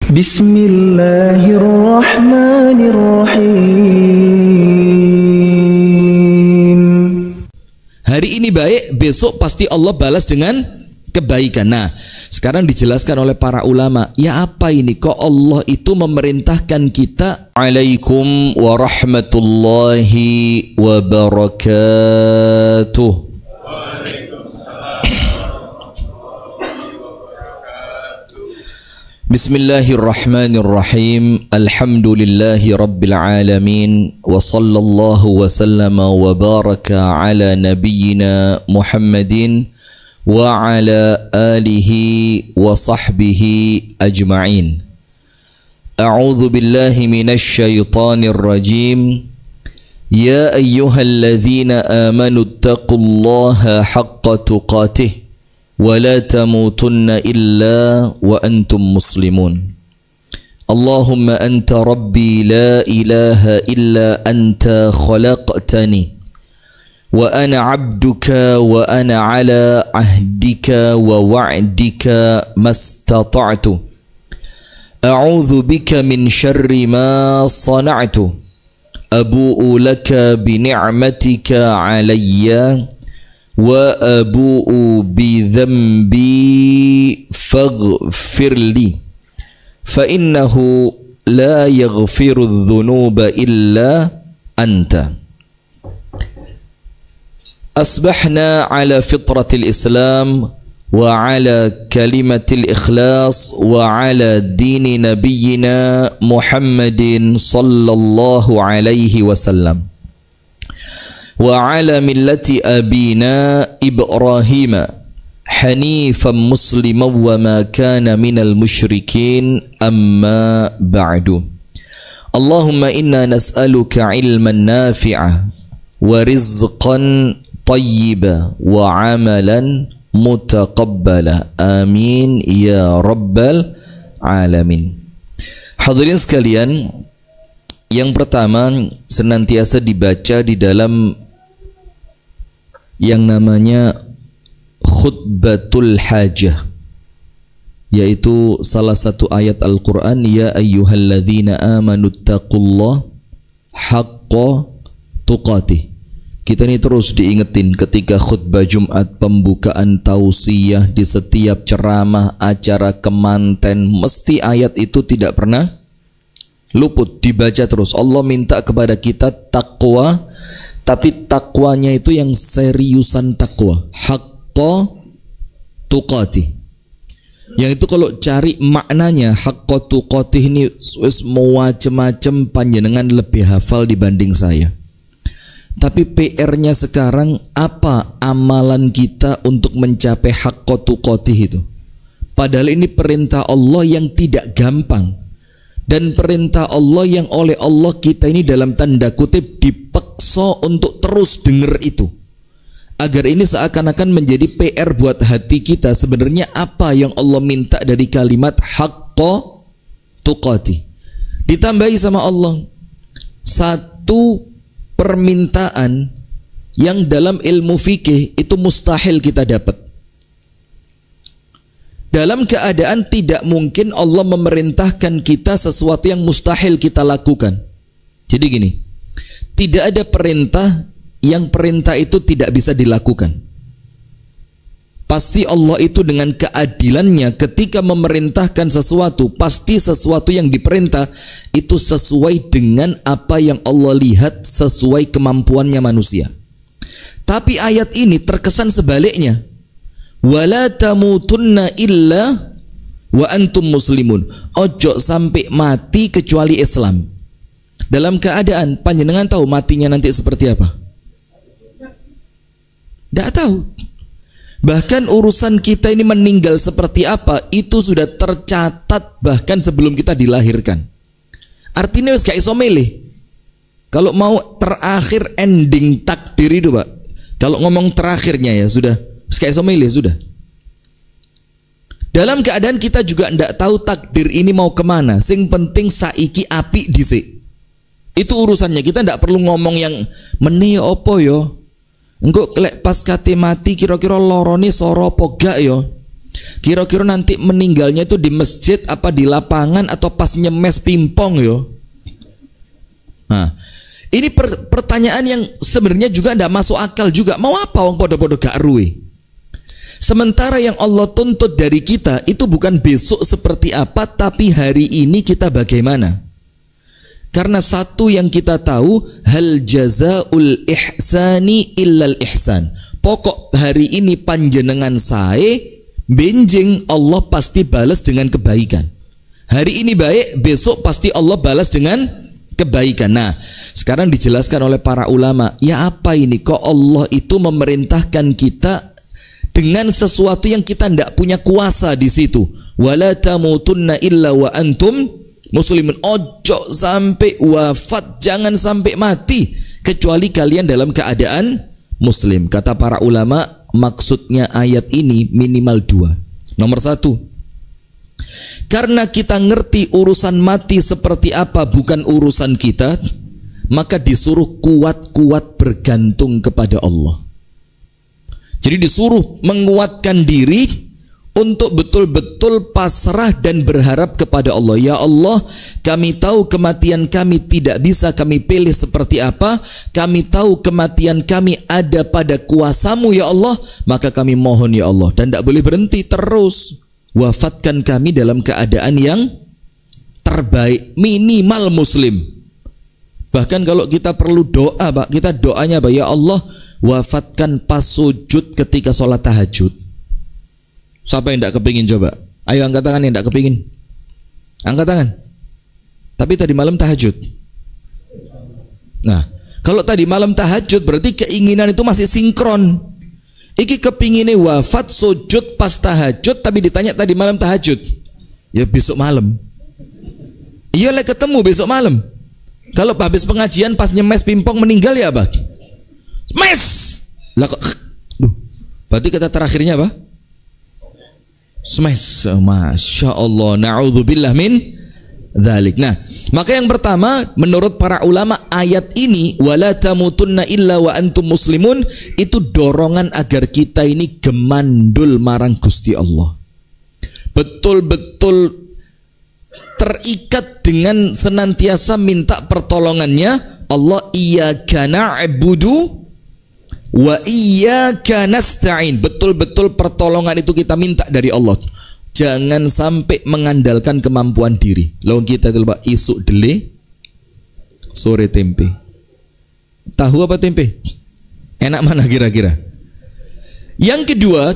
Bismillahirrahmanirrahim. Hari ini baik, besok pasti Allah balas dengan kebaikan. Nah, sekarang dijelaskan oleh para ulama, ya apa ini kok Allah itu memerintahkan kita alaikum warahmatullahi wabarakatuh. Bismillahirrahmanirrahim. Alhamdulillahi rabbil alamin. Wa sallallahu wa sallama wa baraka ala nabiyyina Muhammadin wa ala alihi wa sahbihi ajma'in. A'udzu billahi minasy syaithanir rajim. Ya ayyuhalladzina amanu taqullaha haqqa tuqatih ولا تموتن إلا وأنتم مسلمون. اللهم أنت ربي لا إله إلا أنت خلقتني وأنا عبدك وأنا على عهدك ووعدك ما استطعت أعوذ بك من شر ما صنعت أبوء لك بنعمتك عليّ wa abu'u bi dhanbi faghfir li fa innahu la yaghfiru dhunuba illa anta. Asbahna ala fitratil Islam wa ala kalimatil ikhlas wa ala dini nabiyyina Muhammadin sallallahu alaihi wasallam wa ala millati abina Ibrahim hanifan musliman wa ma kana minal musyrikin amma ba'du. Allahumma inna nas'aluka ilman nafi'a wa rizqan tayyiba wa amalan mutaqabbala amin ya rabbal alamin. Hadirin sekalian, yang pertama senantiasa dibaca di dalam yang namanya khutbatul hajah, yaitu salah satu ayat Al-Quran, ya ayyuhalladzina amanu taqullaha haqqa tuqatih. Kita ini terus diingetin ketika khutbah Jumat, pembukaan tausiyah, di setiap ceramah, acara kemanten, mesti ayat itu tidak pernah luput, dibaca terus. Allah minta kepada kita takwa, tapi takwanya itu yang seriusan takwa, haqqa tuqatih. Yang itu kalau cari maknanya haqqa tuqatih ini mau macem-macem, panjenengan lebih hafal dibanding saya. Tapi PR-nya sekarang apa amalan kita untuk mencapai haqqa tuqatih itu? Padahal ini perintah Allah yang tidak gampang, dan perintah Allah yang oleh Allah kita ini dalam tanda kutip dipaksa untuk terus dengar itu, agar ini seakan-akan menjadi PR buat hati kita. Sebenarnya apa yang Allah minta dari kalimat haqqa tuqatih? Ditambahi sama Allah satu permintaan yang dalam ilmu fikih itu mustahil kita dapat. Dalam keadaan tidak mungkin Allah memerintahkan kita sesuatu yang mustahil kita lakukan. Jadi gini, tidak ada perintah yang perintah itu tidak bisa dilakukan. Pasti Allah itu dengan keadilannya ketika memerintahkan sesuatu, pasti sesuatu yang diperintah itu sesuai dengan apa yang Allah lihat, sesuai kemampuannya manusia. Tapi ayat ini terkesan sebaliknya. Wala tamutunna illa wa antum muslimun. Ojo sampai mati kecuali Islam. Dalam keadaan panjenengan tahu matinya nanti seperti apa? Tidak tahu. Bahkan urusan kita ini meninggal seperti apa itu sudah tercatat bahkan sebelum kita dilahirkan. Artinya wis gak iso milih. Kalau mau terakhir ending takdir itu, Pak. Kalau ngomong terakhirnya ya sudah kayak iso milih sudah. Dalam keadaan kita juga ndak tahu takdir ini mau kemana. Sing penting saiki api dhisik. Itu urusannya. Kita ndak perlu ngomong yang meneh opo yo. Engko lek pas kate mati kira-kira lorone soro apa gak yo. Kira-kira nanti meninggalnya itu di masjid apa di lapangan atau pas nyemes pingpong yo? Nah, ini pertanyaan yang sebenarnya juga tidak masuk akal juga. Mau apa wong podo-podo gak ruwe? Sementara yang Allah tuntut dari kita itu bukan besok seperti apa, tapi hari ini kita bagaimana. Karena satu yang kita tahu, hal jazaul ihsani illal ihsan. Pokok hari ini panjenengan sae, benjing Allah pasti balas dengan kebaikan. Hari ini baik, besok pasti Allah balas dengan kebaikan. Nah, sekarang dijelaskan oleh para ulama, ya apa ini kok Allah itu memerintahkan kita dengan sesuatu yang kita tidak punya kuasa di situ. Wala tamutunna illa wa antum muslimun. Ojo sampai wafat, jangan sampai mati kecuali kalian dalam keadaan muslim. Kata para ulama, maksudnya ayat ini minimal dua. Nomor satu, karena kita ngerti urusan mati seperti apa bukan urusan kita, maka disuruh kuat-kuat bergantung kepada Allah. Jadi disuruh menguatkan diri untuk betul-betul pasrah dan berharap kepada Allah. Ya Allah, kami tahu kematian kami tidak bisa kami pilih seperti apa. Kami tahu kematian kami ada pada kuasamu ya Allah. Maka kami mohon ya Allah. Dan tidak boleh berhenti, terus wafatkan kami dalam keadaan yang terbaik, minimal muslim. Bahkan kalau kita perlu doa, Pak, kita doanya, Pak, ya Allah, wafatkan pas sujud ketika sholat tahajud. Siapa yang tidak kepingin coba? Ayo angkat tangan yang tidak kepingin. Angkat tangan. Tapi tadi malam tahajud. Nah, kalau tadi malam tahajud berarti keinginan itu masih sinkron. Iki kepinginnya wafat sujud pas tahajud, tapi ditanya tadi malam tahajud. Ya besok malam. Iya lah ketemu besok malam. Kalau habis pengajian pas nyemes pingpong meninggal ya apa? Mes. Lah kok berarti kata terakhirnya apa? Smash. Masya Allah, na'udzubillah min dzalik. Nah, maka yang pertama menurut para ulama ayat ini wala tamutunna illa wa antum muslimun itu dorongan agar kita ini gemandul marang Gusti Allah. Betul-betul terikat dengan senantiasa minta pertolongannya Allah. Iyyaka na'budu wa iyyaka nasta'in. Betul-betul pertolongan itu kita minta dari Allah. Jangan sampai mengandalkan kemampuan diri. Lawan kita itu Pak, isuk dele, sore tempe. Tahu apa tempe? Enak mana kira-kira? Yang kedua,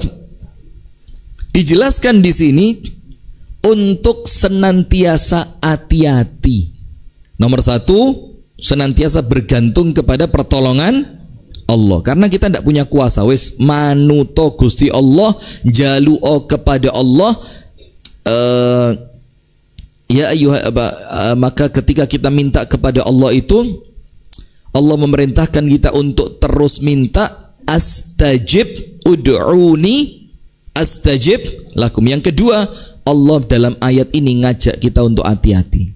dijelaskan di sini untuk senantiasa hati-hati. Nomor satu, senantiasa bergantung kepada pertolongan Allah, karena kita tidak punya kuasa. Wis manuto Gusti Allah, jaluo kepada Allah. Maka ketika kita minta kepada Allah itu, Allah memerintahkan kita untuk terus minta. Astajib ud'uni astajib lakum. Yang kedua, Allah dalam ayat ini ngajak kita untuk hati-hati.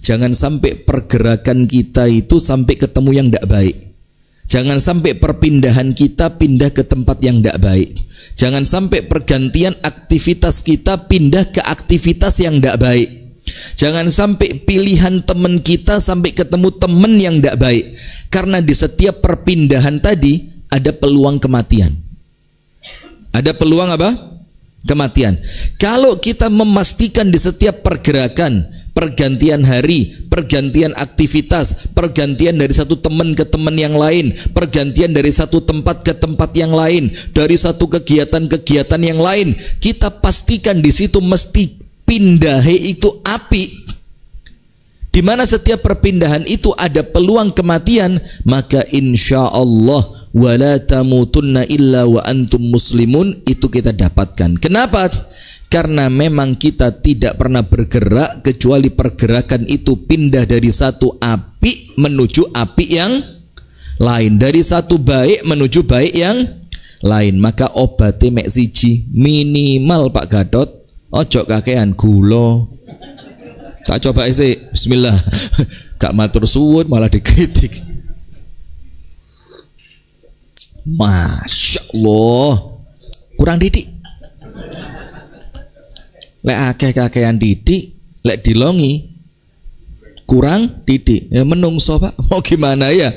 Jangan sampai pergerakan kita itu sampai ketemu yang tidak baik. Jangan sampai perpindahan kita pindah ke tempat yang tidak baik. Jangan sampai pergantian aktivitas kita pindah ke aktivitas yang tidak baik. Jangan sampai pilihan teman kita sampai ketemu teman yang tidak baik. Karena di setiap perpindahan tadi ada peluang kematian. Ada peluang apa? Kematian. Kalau kita memastikan di setiap pergerakan, pergantian hari, pergantian aktivitas, pergantian dari satu teman ke teman yang lain, pergantian dari satu tempat ke tempat yang lain, dari satu kegiatan-kegiatan yang lain, kita pastikan di situ mesti pindahe itu api. Di mana setiap perpindahan itu ada peluang kematian, maka insya Allah wala tamutunna illa wa antum muslimun itu kita dapatkan. Kenapa? Karena memang kita tidak pernah bergerak kecuali pergerakan itu pindah dari satu api menuju api yang lain, dari satu baik menuju baik yang lain. Maka obatnya mek siji minimal Pak Gadot, ojo kakean gula. Tak coba isi, bismillah. Gak matur suwun malah dikritik. Masya Allah, kurang didik. Lek akeh-akehan titik, lek dilongi kurang titik. Ya menungso Pak, mau gimana ya?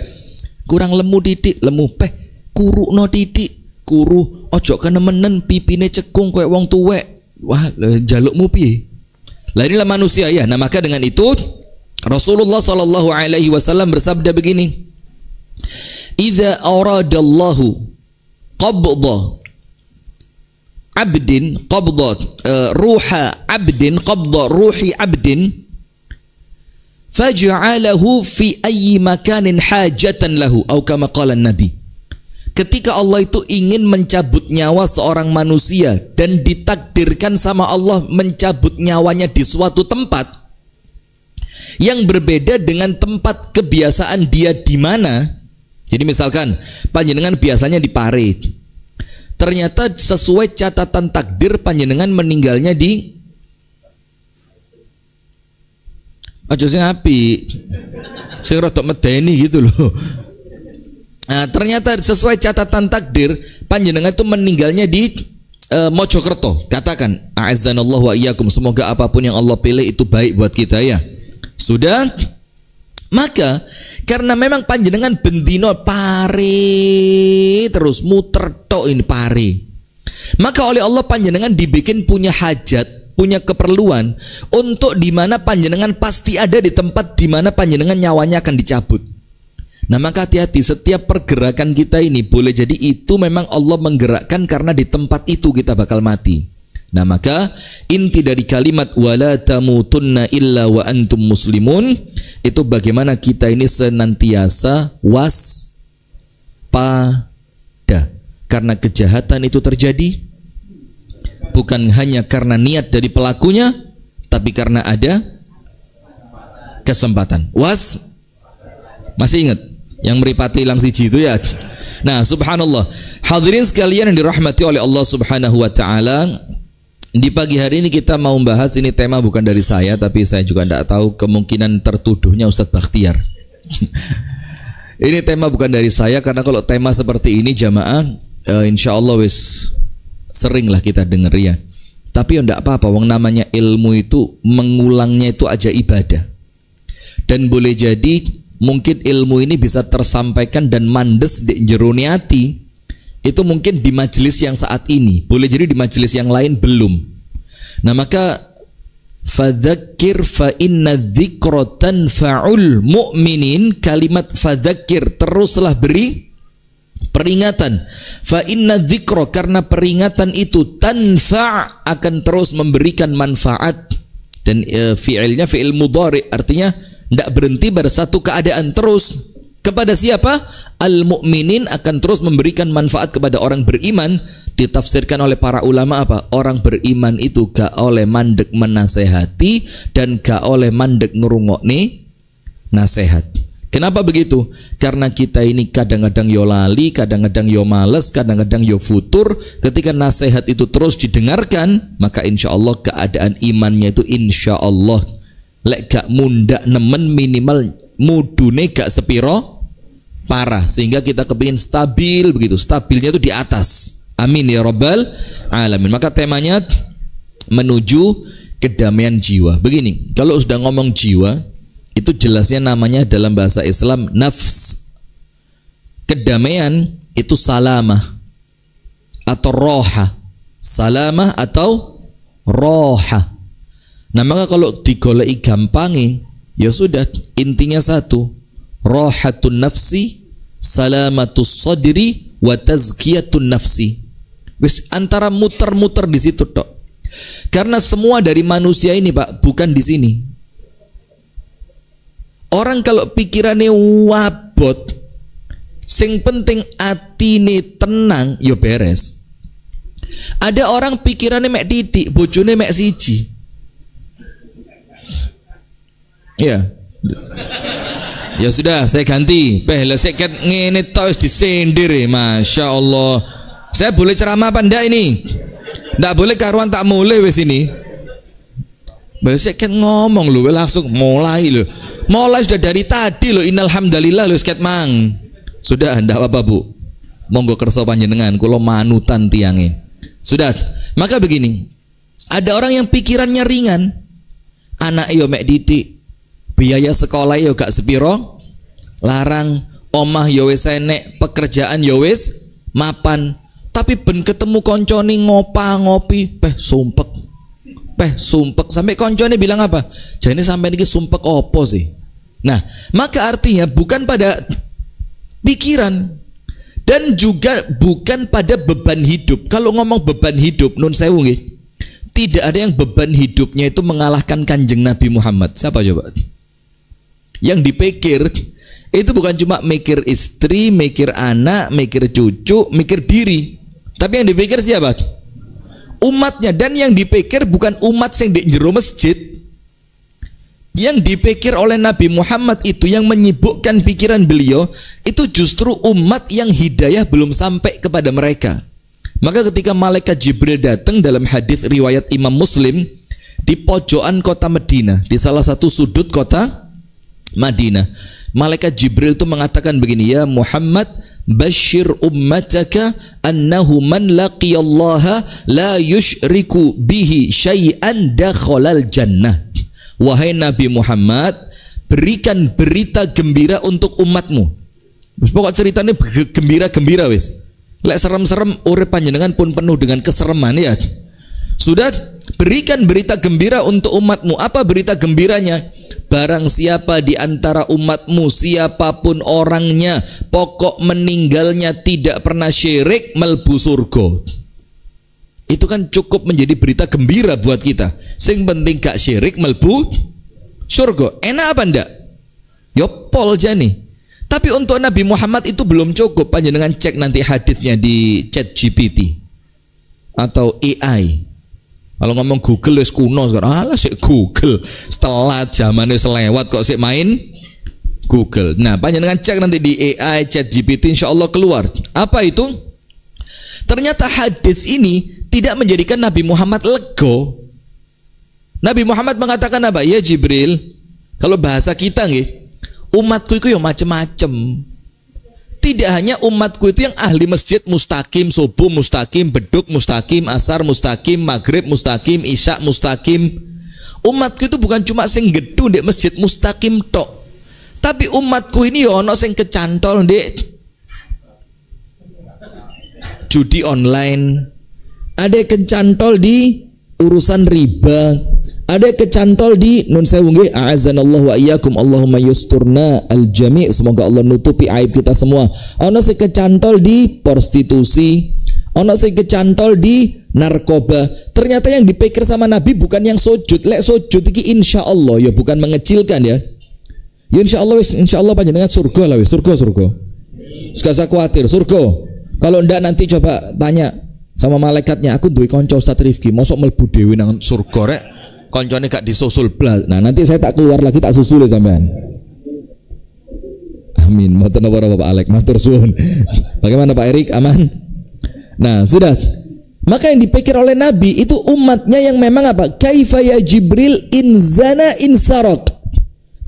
Kurang lemu titik, lemu peh kurukno titik, kuru ojo kenemenen pipine cekung koyo wong tuwek. Wah, jalukmu piye? Lah inilah manusia ya. Nah, maka dengan itu Rasulullah sallallahu alaihi wasallam bersabda begini. Idza aradallahu qabdha abdin qabdha ruha abdin qabdha ruhi abdin faj'alahu fi ayyi makanin hajatan lahu atau kama qala Nabi. Ketika Allah itu ingin mencabut nyawa seorang manusia dan ditakdirkan sama Allah mencabut nyawanya di suatu tempat yang berbeda dengan tempat kebiasaan dia di mana. Jadi misalkan panjenengan biasanya di Pare, ternyata sesuai catatan takdir panjenengan meninggalnya di aja sing apik, sing rada medeni gitu loh. Nah, ternyata sesuai catatan takdir panjenengan itu meninggalnya di Mojokerto. Katakan a'azzanallahu wa iyyakum, semoga apapun yang Allah pilih itu baik buat kita ya. Sudah, maka karena memang panjenengan bendino Pare terus muter tok ini Pare, maka oleh Allah panjenengan dibikin punya hajat, punya keperluan untuk dimana panjenengan pasti ada di tempat dimana panjenengan nyawanya akan dicabut. Nah, maka hati-hati, setiap pergerakan kita ini boleh jadi itu memang Allah menggerakkan karena di tempat itu kita bakal mati. Nah, maka inti dari kalimat wala tamutunna illa wa antum muslimun itu bagaimana kita ini senantiasa waspada, karena kejahatan itu terjadi bukan hanya karena niat dari pelakunya, tapi karena ada kesempatan. Masih ingat yang meripati ilang siji itu ya? Nah, subhanallah, hadirin sekalian yang dirahmati oleh Allah subhanahu wa ta'ala, di pagi hari ini kita mau membahas, ini tema bukan dari saya, tapi saya juga tidak tahu, kemungkinan tertuduhnya Ustadz Bakhtiar. Ini tema bukan dari saya, karena kalau tema seperti ini jamaah insya Allah wis sering lah kita dengar ya. Tapi ya tidak apa-apa, wong namanya ilmu itu mengulangnya itu aja ibadah. Dan boleh jadi mungkin ilmu ini bisa tersampaikan dan mandes di jerone ati itu mungkin di majelis yang saat ini, boleh jadi di majelis yang lain belum. Nah, maka fadzakir fa inna dzikra tanfa'ul mu'minin, kalimat fadzakir, teruslah beri peringatan. Fa inna dzikra, karena peringatan itu tanfa' akan terus memberikan manfaat. Dan fi'ilnya fi'il mudhari, artinya tidak berhenti pada satu keadaan terus. Kepada siapa? Al-mu'minin, akan terus memberikan manfaat kepada orang beriman. Ditafsirkan oleh para ulama apa? Orang beriman itu gak oleh mandek menasehati dan gak oleh mandek ngerungokne nasihat. Kenapa begitu? Karena kita ini kadang-kadang yo lali, kadang-kadang yo males, kadang-kadang yo futur. Ketika nasihat itu terus didengarkan, maka insya Allah keadaan imannya itu insya Allah lek gak mundak nemen, minimal mudune gak sepiro parah, sehingga kita kepingin stabil begitu, stabilnya itu di atas. Amin ya rabbal alamin. Maka temanya menuju kedamaian jiwa. Begini, kalau sudah ngomong jiwa itu jelasnya namanya dalam bahasa Islam nafs. Kedamaian itu salamah atau roha, salamah atau roha. Nah, maka kalau digoleki gampangi, ya sudah, intinya satu, rohatun nafsi, salamatus sadri, wa tazkiyatun nafsi. Wis antara muter-muter di situ tok. Karena semua dari manusia ini Pak bukan di sini. Orang kalau pikirannya wabot, sing penting atine tenang, yo beres. Ada orang pikirannya mek titik, bojone mek siji. Ya. Ya sudah, saya ganti. Lah seket ngene tok wis disendir, Masya Allah. Saya boleh ceramah apa ndak ini? Ndak boleh karuan tak mulai wis ini. Besok kan ngomong lu langsung mulai lu. Mulai sudah dari tadi lo, innal hamdalillah lu sket mang. Sudah ndak apa-apa Bu. Monggo kersa panjenengan kula manutan tiange. Sudah. Maka begini. Ada orang yang pikirannya ringan. Anak yo mek didik, biaya sekolah yo gak sepiro, larang, omah yo wis enek, pekerjaan yo wis mapan. Tapi ben ketemu koncone ngopi, sumpek sampai koncone bilang apa? Jane sampai niki sumpek opo sih? Nah, maka artinya bukan pada pikiran dan juga bukan pada beban hidup. Kalau ngomong beban hidup, nun sewu nggih. Tidak ada yang beban hidupnya itu mengalahkan Kanjeng Nabi Muhammad. Siapa coba? Yang dipikir itu bukan cuma mikir istri, mikir anak, mikir cucu, mikir diri. Tapi yang dipikir siapa? Umatnya. Dan yang dipikir bukan umat yang di jero masjid. Yang dipikir oleh Nabi Muhammad itu, yang menyibukkan pikiran beliau, itu justru umat yang hidayah belum sampai kepada mereka. Maka ketika malaikat Jibril datang dalam hadis riwayat Imam Muslim di pojokan kota Madinah, di salah satu sudut kota Madinah, malaikat Jibril itu mengatakan begini, ya Muhammad, bashir ummataka annahu man laqiyallaha la yushriku bihi syai'an dakhalal jannah. Wahai Nabi Muhammad, berikan berita gembira untuk umatmu. Pokok ceritanya gembira-gembira wis. Lek serem-serem urip panjenengan pun penuh dengan kesereman ya. Sudah, berikan berita gembira untuk umatmu. Apa berita gembiranya? Barang siapa di antara umatmu, siapapun orangnya, pokok meninggalnya tidak pernah syirik, melbu surga. Itu kan cukup menjadi berita gembira buat kita. Sing penting gak syirik, melbu surga. Enak apa ndak? Yo pol jani. Tapi untuk Nabi Muhammad itu belum cukup. Panjenengan cek nanti hadisnya di ChatGPT atau AI. Kalau ngomong Google wis kuno sekarang. Alah sik Google. Setelah zamannya selewat kok sik main Google. Nah, panjenengan cek nanti di AI ChatGPT, insya Allah keluar. Apa itu? Ternyata hadis ini tidak menjadikan Nabi Muhammad lego. Nabi Muhammad mengatakan apa? Ya Jibril, kalau bahasa kita nggih, umatku itu yang macem-macem. Tidak hanya umatku itu yang ahli masjid mustaqim, subuh mustaqim, beduk mustaqim, asar mustaqim, maghrib mustaqim, isya mustaqim. Umatku itu bukan cuma sing gedung di masjid mustaqim tok. Tapi umatku ini ono sing kecantol di judi online, ada yang kecantol di urusan riba, ada kecantol di nun sewu nggih, a'azanallahu wa iyyakum, Allahumma yusturna al-jami', semoga Allah nutupi aib kita semua. Ono sing kecantol di prostitusi, ono sing kecantol di narkoba. Ternyata yang dipikir sama Nabi bukan yang sujud. Lek sujud iki insyaallah ya bukan mengecilkan ya. Ya insyaallah panjenengan surga lah wis, surga. Gak usah khawatir, surga. Kalau ndak nanti coba tanya sama malaikatnya, aku duwe kanca Ustaz Rifki, mosok mlebu dhewe nang surga rek. Koncone gak disusul blas. Nah, nanti saya tak keluar lagi tak susul ya sampean. Amin. Matur nuwun Bapak Alek, matur suwun. Bagaimana Pak Erik, aman? Nah, sudah. Maka yang dipikir oleh Nabi itu umatnya yang memang apa? Kaifa ya Jibril in zana in saraq.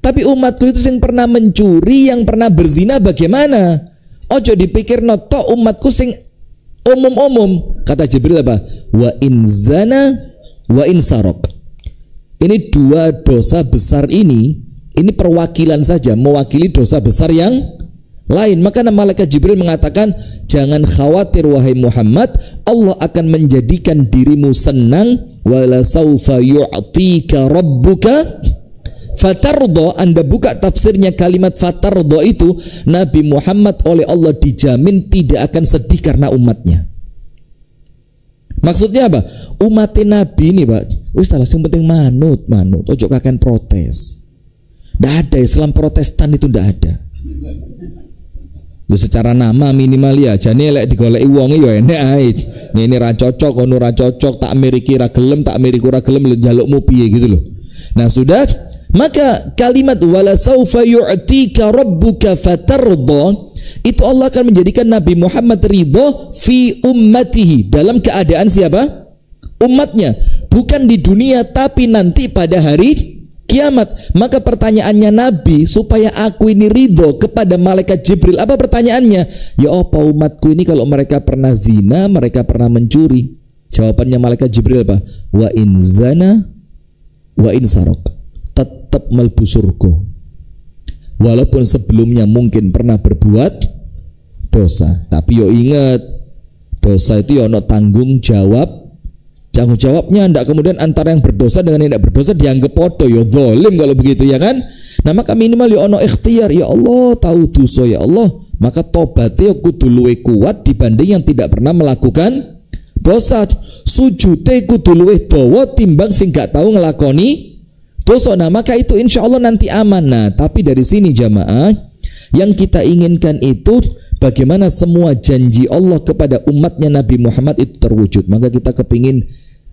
Tapi umatku itu yang pernah mencuri, yang pernah berzina bagaimana? Ojo dipikir noto umatku sing umum-umum. Kata Jibril apa? Wa in zana wa in saraq. Ini dua dosa besar ini perwakilan saja, mewakili dosa besar yang lain. Maka malaikat Jibril mengatakan, jangan khawatir wahai Muhammad, Allah akan menjadikan dirimu senang. Wala saufa yu'tika rabbuka fatardo. Anda buka tafsirnya kalimat fatardo itu, Nabi Muhammad oleh Allah dijamin tidak akan sedih karena umatnya. Maksudnya apa? Umatnya Nabi ini Pak, wis salah, yang penting manut, ojo kaken protes. Nggak ada Islam Protestan itu, nggak ada. Lu secara nama minimal ya, jane lek digoleki wonge ya enek ae. Ngene ra cocok, ono ra cocok, tak miriki ra gelem, tak miriku ra gelem, njalukmu piye gitu loh. Nah, sudah, maka kalimat wala saufa yu'tika rabbuka fatarda, itu Allah akan menjadikan Nabi Muhammad ridho fi ummatihi, dalam keadaan siapa? Umatnya. Bukan di dunia tapi nanti pada hari kiamat. Maka pertanyaannya Nabi, supaya aku ini ridho kepada malaikat Jibril, apa pertanyaannya? Ya apa umatku ini kalau mereka pernah zina, mereka pernah mencuri, Jawabannya malaikat Jibril apa? Wa in zana wa in sarok, tetap melbu surga. Walaupun sebelumnya mungkin pernah berbuat dosa, tapi yo ingat, dosa itu yo ono tanggung jawab. Tanggung jawabnya ndak kemudian antara yang berdosa dengan yang tidak berdosa dianggap podo, yo zalim kalau begitu ya kan. Nah maka minimal yo ono ikhtiar, ya Allah tahu dosa ya Allah, maka tobatnya kudu luwih kuat dibanding yang tidak pernah melakukan dosa. Sujude kudu luwih dawa timbang sing gak tahu ngelakoni dosa. Nah maka itu insya Allah nanti aman. Nah tapi dari sini jamaah, yang kita inginkan itu bagaimana semua janji Allah kepada umatnya Nabi Muhammad itu terwujud. Maka kita kepingin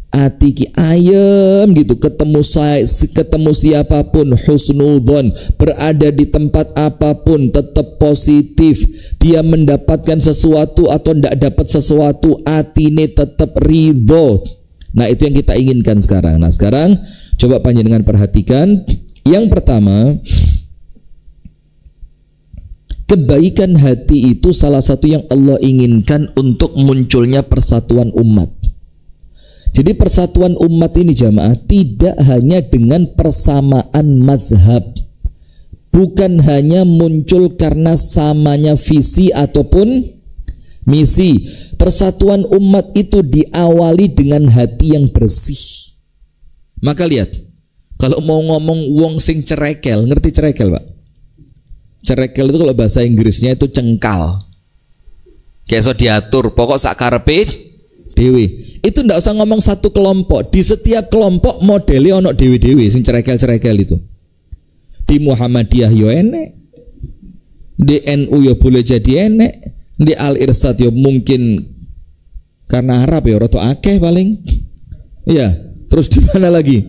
hati ki ayem gitu, ketemu siapapun husnudzon, berada di tempat apapun tetap positif. Dia mendapatkan sesuatu atau tidak dapat sesuatu, atine tetap ridho. Nah itu yang kita inginkan sekarang. Nah sekarang coba panjenengan perhatikan. Yang pertama, kebaikan hati itu salah satu yang Allah inginkan untuk munculnya persatuan umat. Jadi persatuan umat ini jamaah tidak hanya dengan persamaan mazhab, bukan hanya muncul karena samanya visi ataupun misi. Persatuan umat itu diawali dengan hati yang bersih. Maka lihat, kalau mau ngomong wong sing cerekel, ngerti cerekel Pak? Cerekel itu kalau bahasa Inggrisnya itu cengkal. Kayak so diatur, pokok sak karepe dewi. Itu ndak usah ngomong satu kelompok. Di setiap kelompok modelnya ono dewi-dewi sing cerekel-cerekel itu. Di Muhammadiyah yo enek, di NU yo boleh jadi enek, di Al Irsad yo mungkin karena Arab ya roto akeh paling. Iya, terus di mana lagi?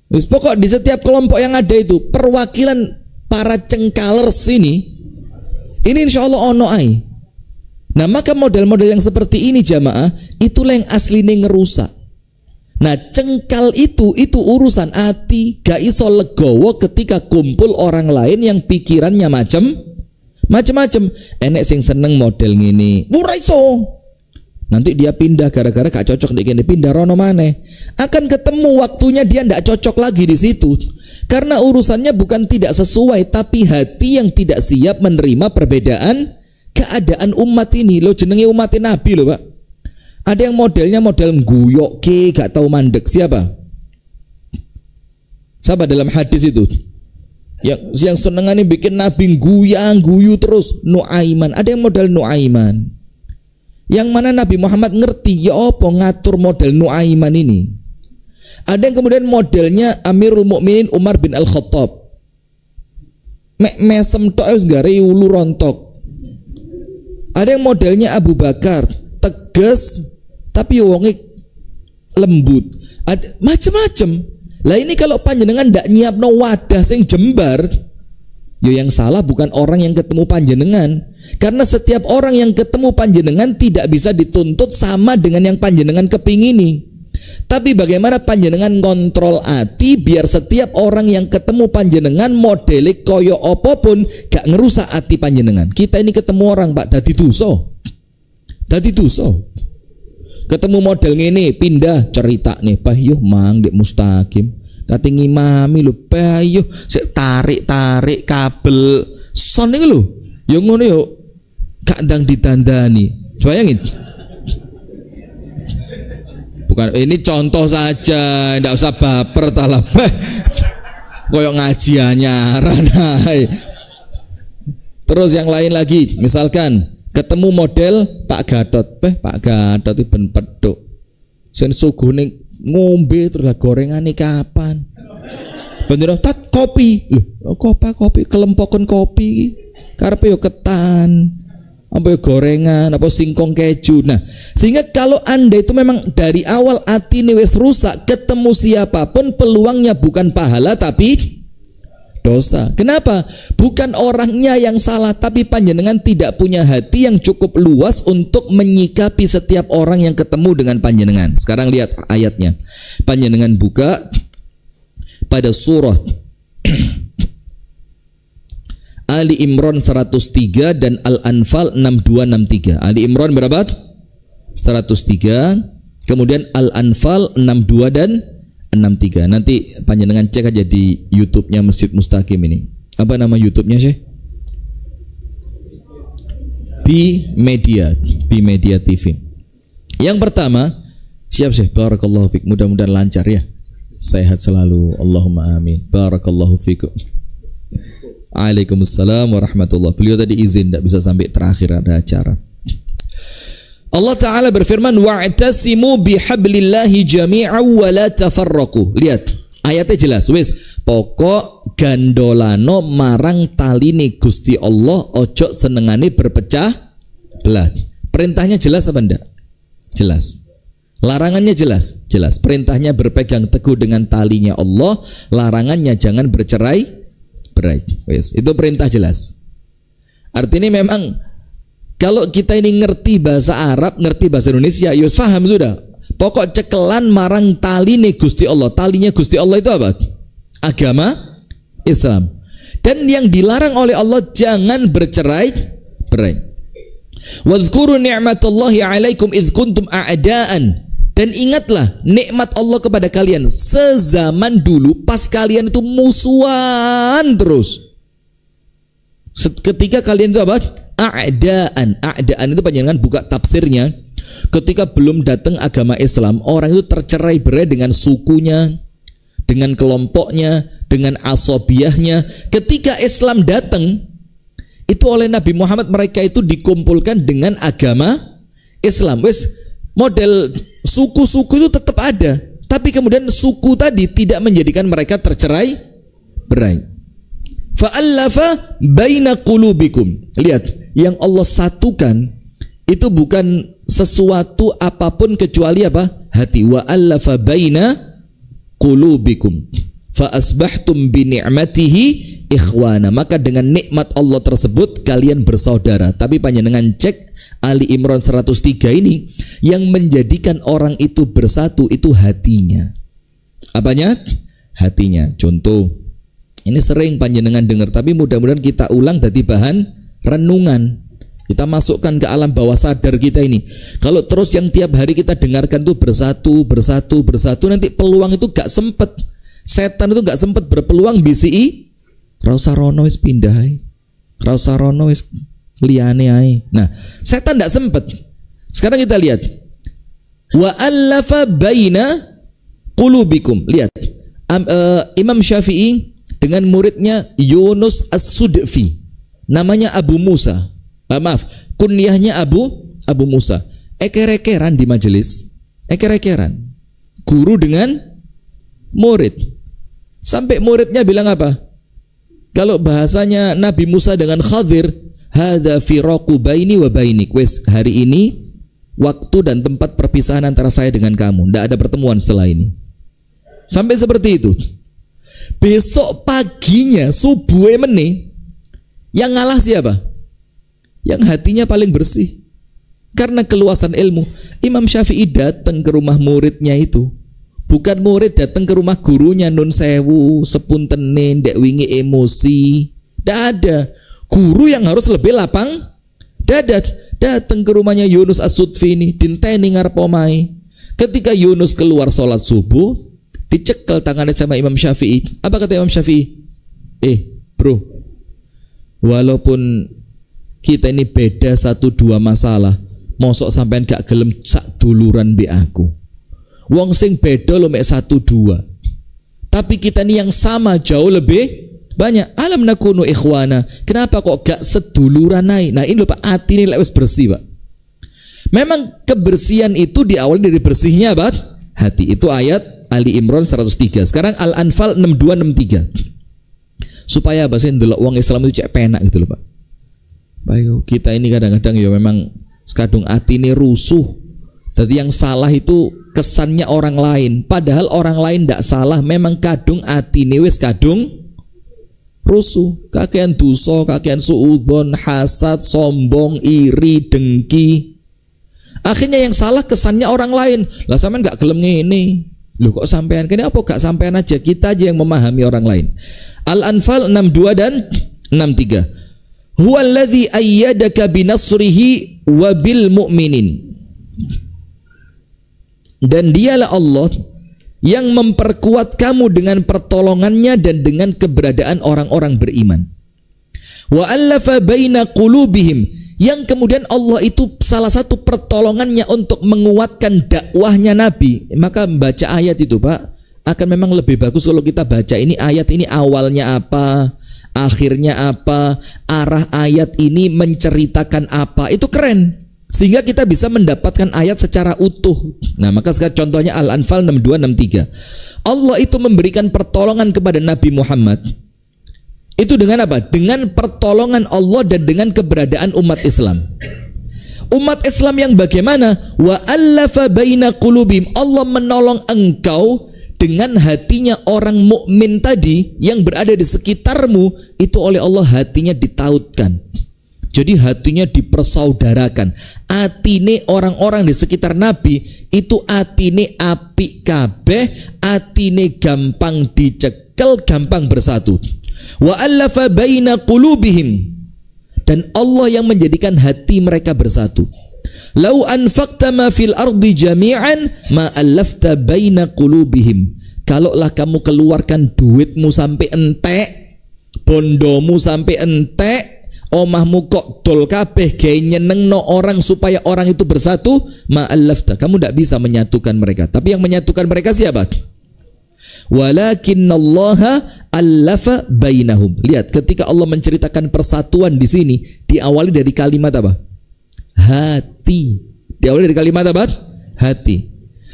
Wis pokok di setiap kelompok yang ada itu perwakilan para cengkalers ini insya Allah ono ai. Nah maka model-model yang seperti ini jamaah, itulah yang aslinya ngerusak. Nah cengkal itu urusan hati, gak iso legowo ketika kumpul orang lain yang pikirannya macem-macem. Enek sing seneng model ngini, ora iso. Nanti dia pindah gara-gara gak cocok di kene, pindah rono maneh. Akan ketemu waktunya dia ndak cocok lagi di situ. Karena urusannya bukan tidak sesuai, tapi hati yang tidak siap menerima perbedaan keadaan umat ini. Lo jenenge umat Nabi lo Pak. Ada yang modelnya model guyok ke, gak tahu mandek. Siapa dalam hadis itu yang senengannya bikin Nabi guyu terus? Nuaiman. Ada yang model Nuaiman, yang mana Nabi Muhammad ngerti ya apa ngatur model Nuaiman ini. Ada yang kemudian modelnya Amirul Mukminin Umar bin Al-Khattab, mesem tok wis gare ulu rontok. Ada yang modelnya Abu Bakar, tegas tapi wonge lembut. Ada macem-macem. Lah ini kalau panjenengan ndak nyiapno wadah sing jembar, yo yang salah bukan orang yang ketemu panjenengan. Karena setiap orang yang ketemu panjenengan tidak bisa dituntut sama dengan yang panjenengan kepingini. Tapi bagaimana panjenengan kontrol hati biar setiap orang yang ketemu panjenengan modelik koyo apapun gak ngerusak hati panjenengan. Kita ini ketemu orang Pak dadi dosa. Ketemu model ngene pindah cerita nih, Pak yuh mang dek mustaqim. Kate ngimami lho, Pak yuh sik tarik kabel son niku lho. Ya ngono yo gak ndang ditandani. Bayangin. Bukan ini contoh saja, ndak usah baper talah. Koyok ngajiannya ranai. Terus yang lain lagi, misalkan ketemu model Pak Gatot, Pak Gatot itu ben peduk. Sen sugune ngombe terus gorengane kapan? Bener tat kopi. Lho, kopi kelempokon kopi. Karepe yo ketan. Apa gorengan, apa singkong keju. Nah, sehingga kalau Anda itu memang dari awal hati ini wis rusak, ketemu siapapun peluangnya bukan pahala tapi dosa. Kenapa? Bukan orangnya yang salah, tapi panjenengan tidak punya hati yang cukup luas untuk menyikapi setiap orang yang ketemu dengan panjenengan. Sekarang lihat ayatnya. Panjenengan buka pada surah Ali Imran 103 dan Al-Anfal 6263. Ali Imran berapa? 103, kemudian Al-Anfal 62 dan 63. Nanti panjenengan cek aja di YouTube-nya Masjid Mustaqim ini. Apa nama YouTube-nya, Syekh? B Media TV. Yang pertama, siap Syekh, barakallahu fik. Mudah-mudahan lancar ya. Sehat selalu. Allahumma amin. Barakallahu fikum. Waalaikumsalam warahmatullahi. Beliau tadi izin tidak bisa sampai terakhir ada acara. Allah Ta'ala berfirman, wa'tasimu bihablillahi jami'an wa la tafarraqu. Lihat, ayatnya jelas. Wis, pokok gandolano marang taline Gusti Allah, ojo senengane berpecah belah. Perintahnya jelas apa enggak? Jelas. Larangannya jelas. Jelas. Perintahnya berpegang teguh dengan talinya Allah, larangannya jangan bercerai-berai. Wis, itu perintah jelas. Artinya memang kalau kita ini ngerti bahasa Arab, ngerti bahasa Indonesia, ya paham sudah. Pokok cekelan marang taline Gusti Allah. Talinya Gusti Allah itu apa? Agama Islam. Dan yang dilarang oleh Allah jangan bercerai-berai. Wadhkuru ni'matallahi 'alaikum idz kuntum a'daan. Dan ingatlah nikmat Allah kepada kalian sezaman dulu pas kalian itu musuhan terus. Ketika kalian itu apa? A'daan. A'daan itu panjangan buka tafsirnya. Ketika belum datang agama Islam, orang itu tercerai-berai dengan sukunya, dengan kelompoknya, dengan asobiyahnya. Ketika Islam datang, itu oleh Nabi Muhammad mereka itu dikumpulkan dengan agama Islam. Wes, model suku-suku itu tetap ada, tapi kemudian suku tadi tidak menjadikan mereka tercerai-berai. Fa'allafa baina qulubikum. Lihat, yang Allah satukan itu bukan sesuatu apapun kecuali apa? Hati. Wa allafa baina qulubikum fa asbahtum bi ni'matihi ikhwana. Maka dengan nikmat Allah tersebut kalian bersaudara. Tapi panjenengan cek Ali Imran 103 ini, yang menjadikan orang itu bersatu itu hatinya. Apanya? Hatinya. Contoh, ini sering panjenengan dengar, tapi mudah-mudahan kita ulang jadi bahan renungan. Kita masukkan ke alam bawah sadar kita ini. Kalau terus yang tiap hari kita dengarkan tuh bersatu, bersatu, bersatu, nanti peluang itu gak sempet. Setan itu gak sempet berpeluang bisi. Rausa rono wis pindah ae. Rausa rono wis liyane ae. Nah, setan gak sempet. Sekarang kita lihat. Wa allafa baina qulubikum. Lihat. Imam Syafi'i dengan muridnya Yunus As-Sudfi. Namanya Abu Musa. Maaf, kunyahnya Abu Musa. Eker-ekeran di majelis, eker-ekeran. Guru dengan murid. Sampai muridnya bilang apa? Kalau bahasanya Nabi Musa dengan Khadir, hadza firaqu baini wa bainik. Wes, hari ini waktu dan tempat perpisahan antara saya dengan kamu. Tidak ada pertemuan setelah ini. Sampai seperti itu. Besok paginya subuh meneh, yang ngalah siapa? Yang hatinya paling bersih karena keluasan ilmu. Imam Syafi'i datang ke rumah muridnya itu, bukan murid datang ke rumah gurunya nun sewu sepuntene ndek wingi emosi. Tidak ada. Guru yang harus lebih lapang dadat datang ke rumahnya Yunus As-Sudfi ini, dinteni ngarep omahe. Ketika Yunus keluar sholat subuh, dicekel tangannya sama Imam Syafi'i. Apa kata Imam Syafi'i? Bro, walaupun kita ini beda 1-2 masalah, mosok sampean gak gelem sak duluran be aku. Wong sing beda lo mek 1-2, tapi kita ini yang sama jauh lebih banyak. Alam nakunu ikhwana. Kenapa kok gak seduluran naik? Nah ini lho Pak, hati ini lewes bersih Pak. Memang kebersihan itu diawali dari bersihnya Pak hati. Itu ayat Ali Imran 103. Sekarang Al-Anfal 62-63. Supaya bahasa ndelok wong Islam itu cek penak gitu loh Pak. Baik, kita ini kadang-kadang ya memang sekadung hati ini rusuh. Jadi yang salah itu kesannya orang lain, padahal orang lain tidak salah. Memang kadung hati ini wis kadung rusuh. Kakean dosa, kakean suudzon, hasad, sombong, iri, dengki. Akhirnya yang salah kesannya orang lain. Lah sampean gak gelem ngene. Loh kok sampean kene apa gak sampean aja, kita aja yang memahami orang lain. Al-Anfal 62 dan 63. Huwallazi ayyadaka binasrihi wa bil mu'minin. Dan dialah Allah yang memperkuat kamu dengan pertolongannya dan dengan keberadaan orang-orang beriman. Wa allafa baina qulubihim, yang kemudian Allah itu salah satu pertolongannya untuk menguatkan dakwahnya Nabi. Maka membaca ayat itu, Pak, akan memang lebih bagus kalau kita baca ini ayat ini awalnya apa, akhirnya apa, arah ayat ini menceritakan apa. Itu keren. Sehingga kita bisa mendapatkan ayat secara utuh. Nah, maka sekarang contohnya Al-Anfal 62-63. Allah itu memberikan pertolongan kepada Nabi Muhammad. Itu dengan apa? Dengan pertolongan Allah dan dengan keberadaan umat Islam. Umat Islam yang bagaimana? Wa allafa baina qulubihim. Allah menolong engkau dengan hatinya orang mukmin tadi yang berada di sekitarmu, itu oleh Allah hatinya ditautkan. Jadi hatinya dipersaudarakan. Atine orang-orang di sekitar Nabi itu atine apik kabeh, atine gampang dicekel, gampang bersatu. Wa allafa baina qulubihim, dan Allah yang menjadikan hati mereka bersatu. Lau anfaqta ma fil ardi jami'an ma allafta baina qulubihim. Kalaulah kamu keluarkan duitmu sampai entek, bondomu sampai entek, omahmu kok dol kabeh gawe nyenengno orang supaya orang itu bersatu, ma'allafta, kamu tidak bisa menyatukan mereka. Tapi yang menyatukan mereka siapa? Walakinnallaha allafa bainahum. Lihat, ketika Allah menceritakan persatuan di sini diawali dari kalimat apa? Hati. Diawali dari kalimat apa? Hati.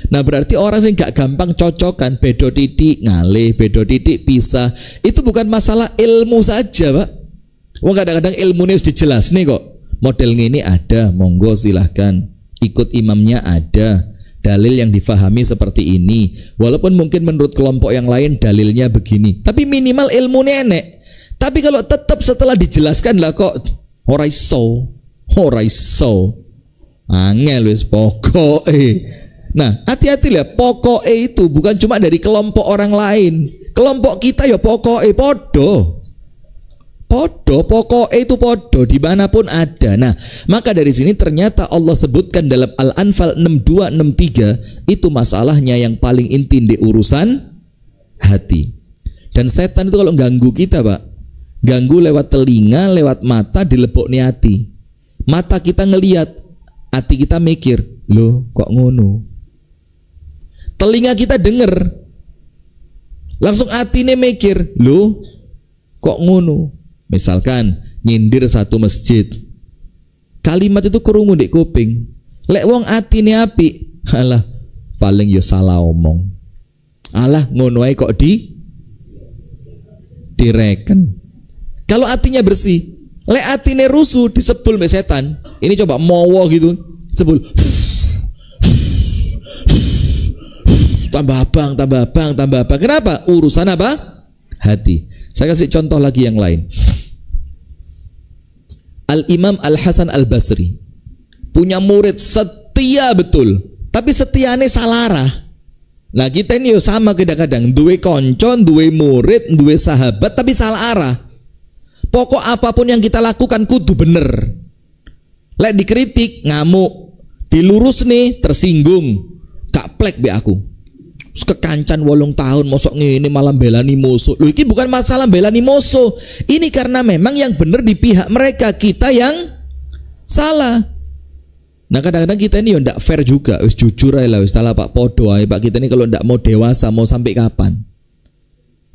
Nah, berarti orang yang gak gampang cocokan, bedo titik ngalih, bedo titik pisah, itu bukan masalah ilmu saja, Pak. Wong kadang-kadang ilmunya harus dijelas nih kok. Model ini ada, monggo silahkan. Ikut imamnya ada. Dalil yang difahami seperti ini. Walaupun mungkin menurut kelompok yang lain dalilnya begini. Tapi minimal ilmunya enek. Tapi kalau tetap setelah dijelaskan lah kok ora iso. Angel wis pokoke. Nah, hati-hati lah, pokoke itu bukan cuma dari kelompok orang lain. Kelompok kita ya pokoke podo. Pokoke itu podo dimanapun ada. Nah, maka dari sini ternyata Allah sebutkan dalam Al-Anfal 62-63 itu masalahnya yang paling inti di urusan hati. Dan setan itu kalau ganggu kita, Pak, ganggu lewat telinga, lewat mata, dileboknya hati. Mata kita ngelihat, hati kita mikir, loh kok ngono. Telinga kita denger, langsung hatinya mikir, loh kok ngono. Misalkan nyindir satu masjid, kalimat itu kerungu di kuping, lek wong atine apik, alah paling yo salah omong, alah ngono ae kok direken. Kalau hatinya bersih, lek atine rusuh disebul mbek setan. Ini coba mowo gitu, sebul, tambah abang. Kenapa? Urusan apa? Hati. Saya kasih contoh lagi yang lain. Al-Imam Al-Hasan Al-Basri punya murid setia betul, tapi setiane salarah. Nah, kita ini sama kadang-kadang, duwe konco, duwe murid, duwe sahabat, tapi salah arah. Pokok apapun yang kita lakukan kudu bener. Lek dikritik ngamuk, dilurus nih tersinggung, gak plek be aku. Kekancan 8 tahun mosok ngene malah belani musuh. Loh, ini bukan masalah belani musuh. Ini karena memang yang benar di pihak mereka, kita yang salah. Nah, kadang-kadang kita ini ya ndak fair juga. Wis jujur aja lah, wis salah Pak podo aja Pak, kita ini kalau ndak mau dewasa mau sampai kapan?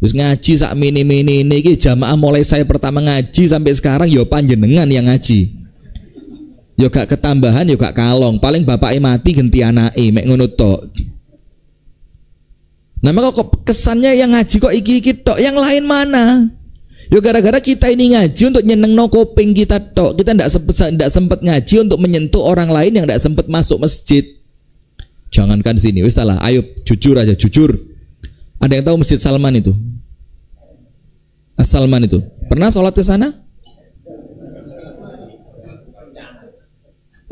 Wis ngaji sak mini-mini iki jamaah mulai saya pertama ngaji sampai sekarang ya panjenengan yang ngaji. Ya gak ketambahan ya gak kalong. Paling bapaknya mati ganti anake mek ngono tok. Nah, maka kok kesannya yang ngaji kok iki-iki tok, yang lain mana? Yo gara-gara kita ini ngaji untuk nyenengno kuping kita tok. Kita ndak sempat ngaji untuk menyentuh orang lain yang ndak sempat masuk masjid. Jangankan di sini, wis salah. Ayo jujur aja, jujur. Ada yang tahu Masjid Salman itu? As-Salman itu. Pernah sholat ke sana?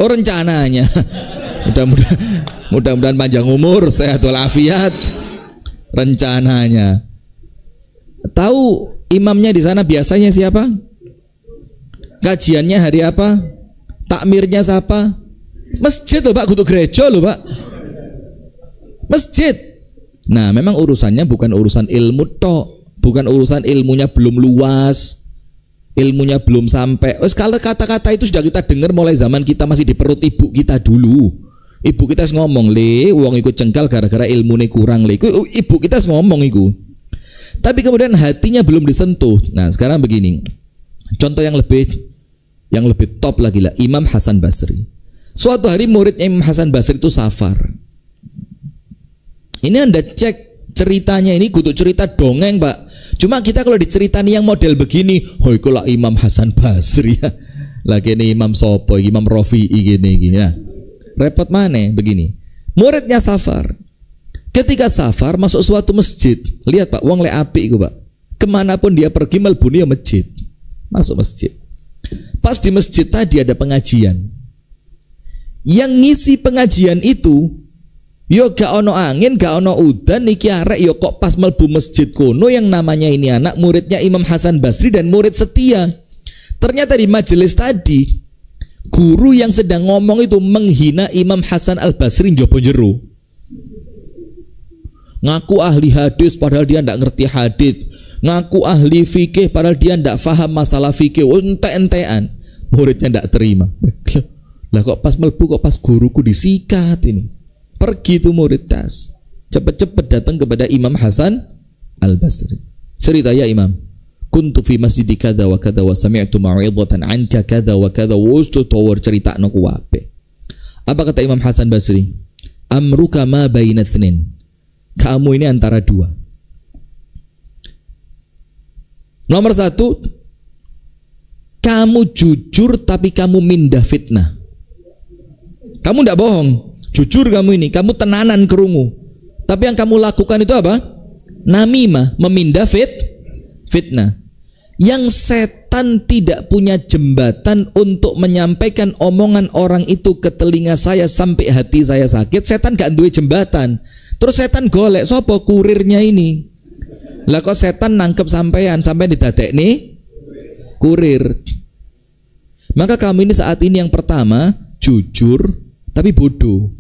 Oh, rencananya. Mudah-mudahan panjang umur, sehat walafiat. Rencananya. Tahu imamnya di sana biasanya siapa? Kajiannya hari apa? Takmirnya siapa? Masjid loh Pak, kudu gereja loh Pak. Masjid. Nah, memang urusannya bukan urusan ilmu tok, bukan urusan ilmunya belum luas, ilmunya belum sampai. Kalau kata-kata itu sudah kita dengar mulai zaman kita masih di perut ibu kita dulu. Ibu kita ngomong, "Le, wong iku cengkal gara-gara ilmune kurang, le." Ibu kita ngomong iku. Tapi kemudian hatinya belum disentuh. Nah, sekarang begini. Contoh yang lebih top lagi lah, Imam Hasan Basri. Suatu hari muridnya Imam Hasan Basri itu safar. Ini Anda cek ceritanya, ini kudu cerita dongeng, Pak. Cuma kita kalau diceritani yang model begini, hoi kula Imam Hasan Basri ya. Lagi ini Imam Sopo, Imam Rafi'i gini. Nah, repot mana begini. Muridnya safar. Ketika safar masuk suatu masjid, lihat Pak, wong le api itu Pak. Kemanapun dia pergi melbuni masjid. Masuk masjid. Pas di masjid tadi ada pengajian. Yang ngisi pengajian itu yo gak ono angin, gak ono udan, niki arek yo kok pas melbu masjid kono yang namanya ini anak muridnya Imam Hasan Basri dan murid setia. Ternyata di majelis tadi guru yang sedang ngomong itu menghina Imam Hasan Al Basri njopo jero. Ngaku ahli hadis padahal dia ndak ngerti hadis. Ngaku ahli fikih padahal dia ndak faham masalah fikih. Ente-entean. Muridnya ndak terima. Lah kok pas melbu kok pas guruku disikat ini. Pergi tuh murid tas. Cepet-cepet datang kepada Imam Hasan Al-Basri. Cerita ya Imam. Kuntu fi masjid kada wa kada wa sami'tu mau'izatan anka kada wa kada wustu tawar cerita no kuwape. Apa kata Imam Hasan Basri? Amruka ma baina tsnin. Kamu ini antara dua. Nomor satu, kamu jujur tapi kamu mindah fitnah. Kamu tidak bohong, jujur kamu ini, kamu tenanan kerungu. Tapi yang kamu lakukan itu apa? Namimah, memindah fitnah. Yang setan tidak punya jembatan untuk menyampaikan omongan orang itu ke telinga saya sampai hati saya sakit. Setan gak duwe jembatan. Terus setan golek sopo kurirnya ini. Lah kok setan nangkep sampean sampai didadek nih kurir. Maka kamu ini saat ini yang pertama jujur tapi bodoh.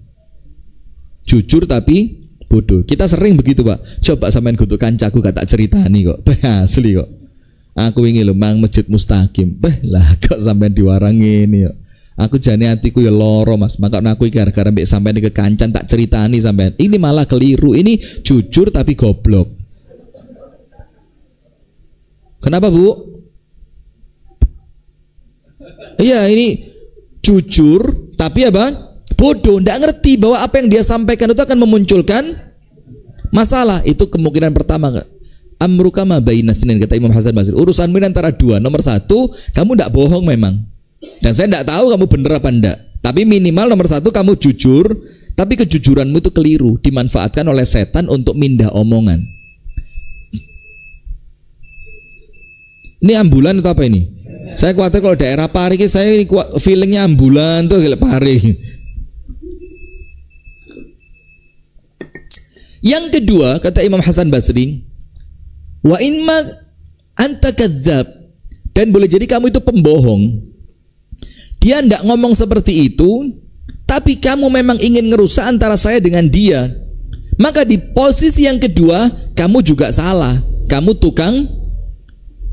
Jujur tapi bodoh. Kita sering begitu Pak. Coba sampean kudu kancaku gak tak ceritani kok. Asli kok. Aku ingin lho mang masjid mustaqim. Lah kok sampean diwarangi ini kok. Aku jane hatiku ya loro Mas. Maka aku gara-gara mbek sampean ke kancan tak ceritani sampean. Ini malah keliru. Ini jujur tapi goblok. Kenapa Bu? Iya ini jujur tapi apa? Bodoh, ndak ngerti bahwa apa yang dia sampaikan itu akan memunculkan masalah. Itu kemungkinan pertama. Amruka ma baina tsnin kata Imam Hasan Basri. Urusanmu ini antara dua. Nomor satu, kamu ndak bohong memang. Dan saya ndak tahu kamu bener apa ndak. Tapi minimal nomor satu kamu jujur. Tapi kejujuranmu itu keliru, dimanfaatkan oleh setan untuk mindah omongan. Ini ambulan atau apa ini? Saya khawatir kalau daerah Pari, saya feelingnya ambulan tuh kayak Pari. Yang kedua kata Imam Hasan Basri, wa inma anta kadzab, dan boleh jadi kamu itu pembohong. Dia ndak ngomong seperti itu, tapi kamu memang ingin ngerusak antara saya dengan dia. Maka di posisi yang kedua kamu juga salah. Kamu tukang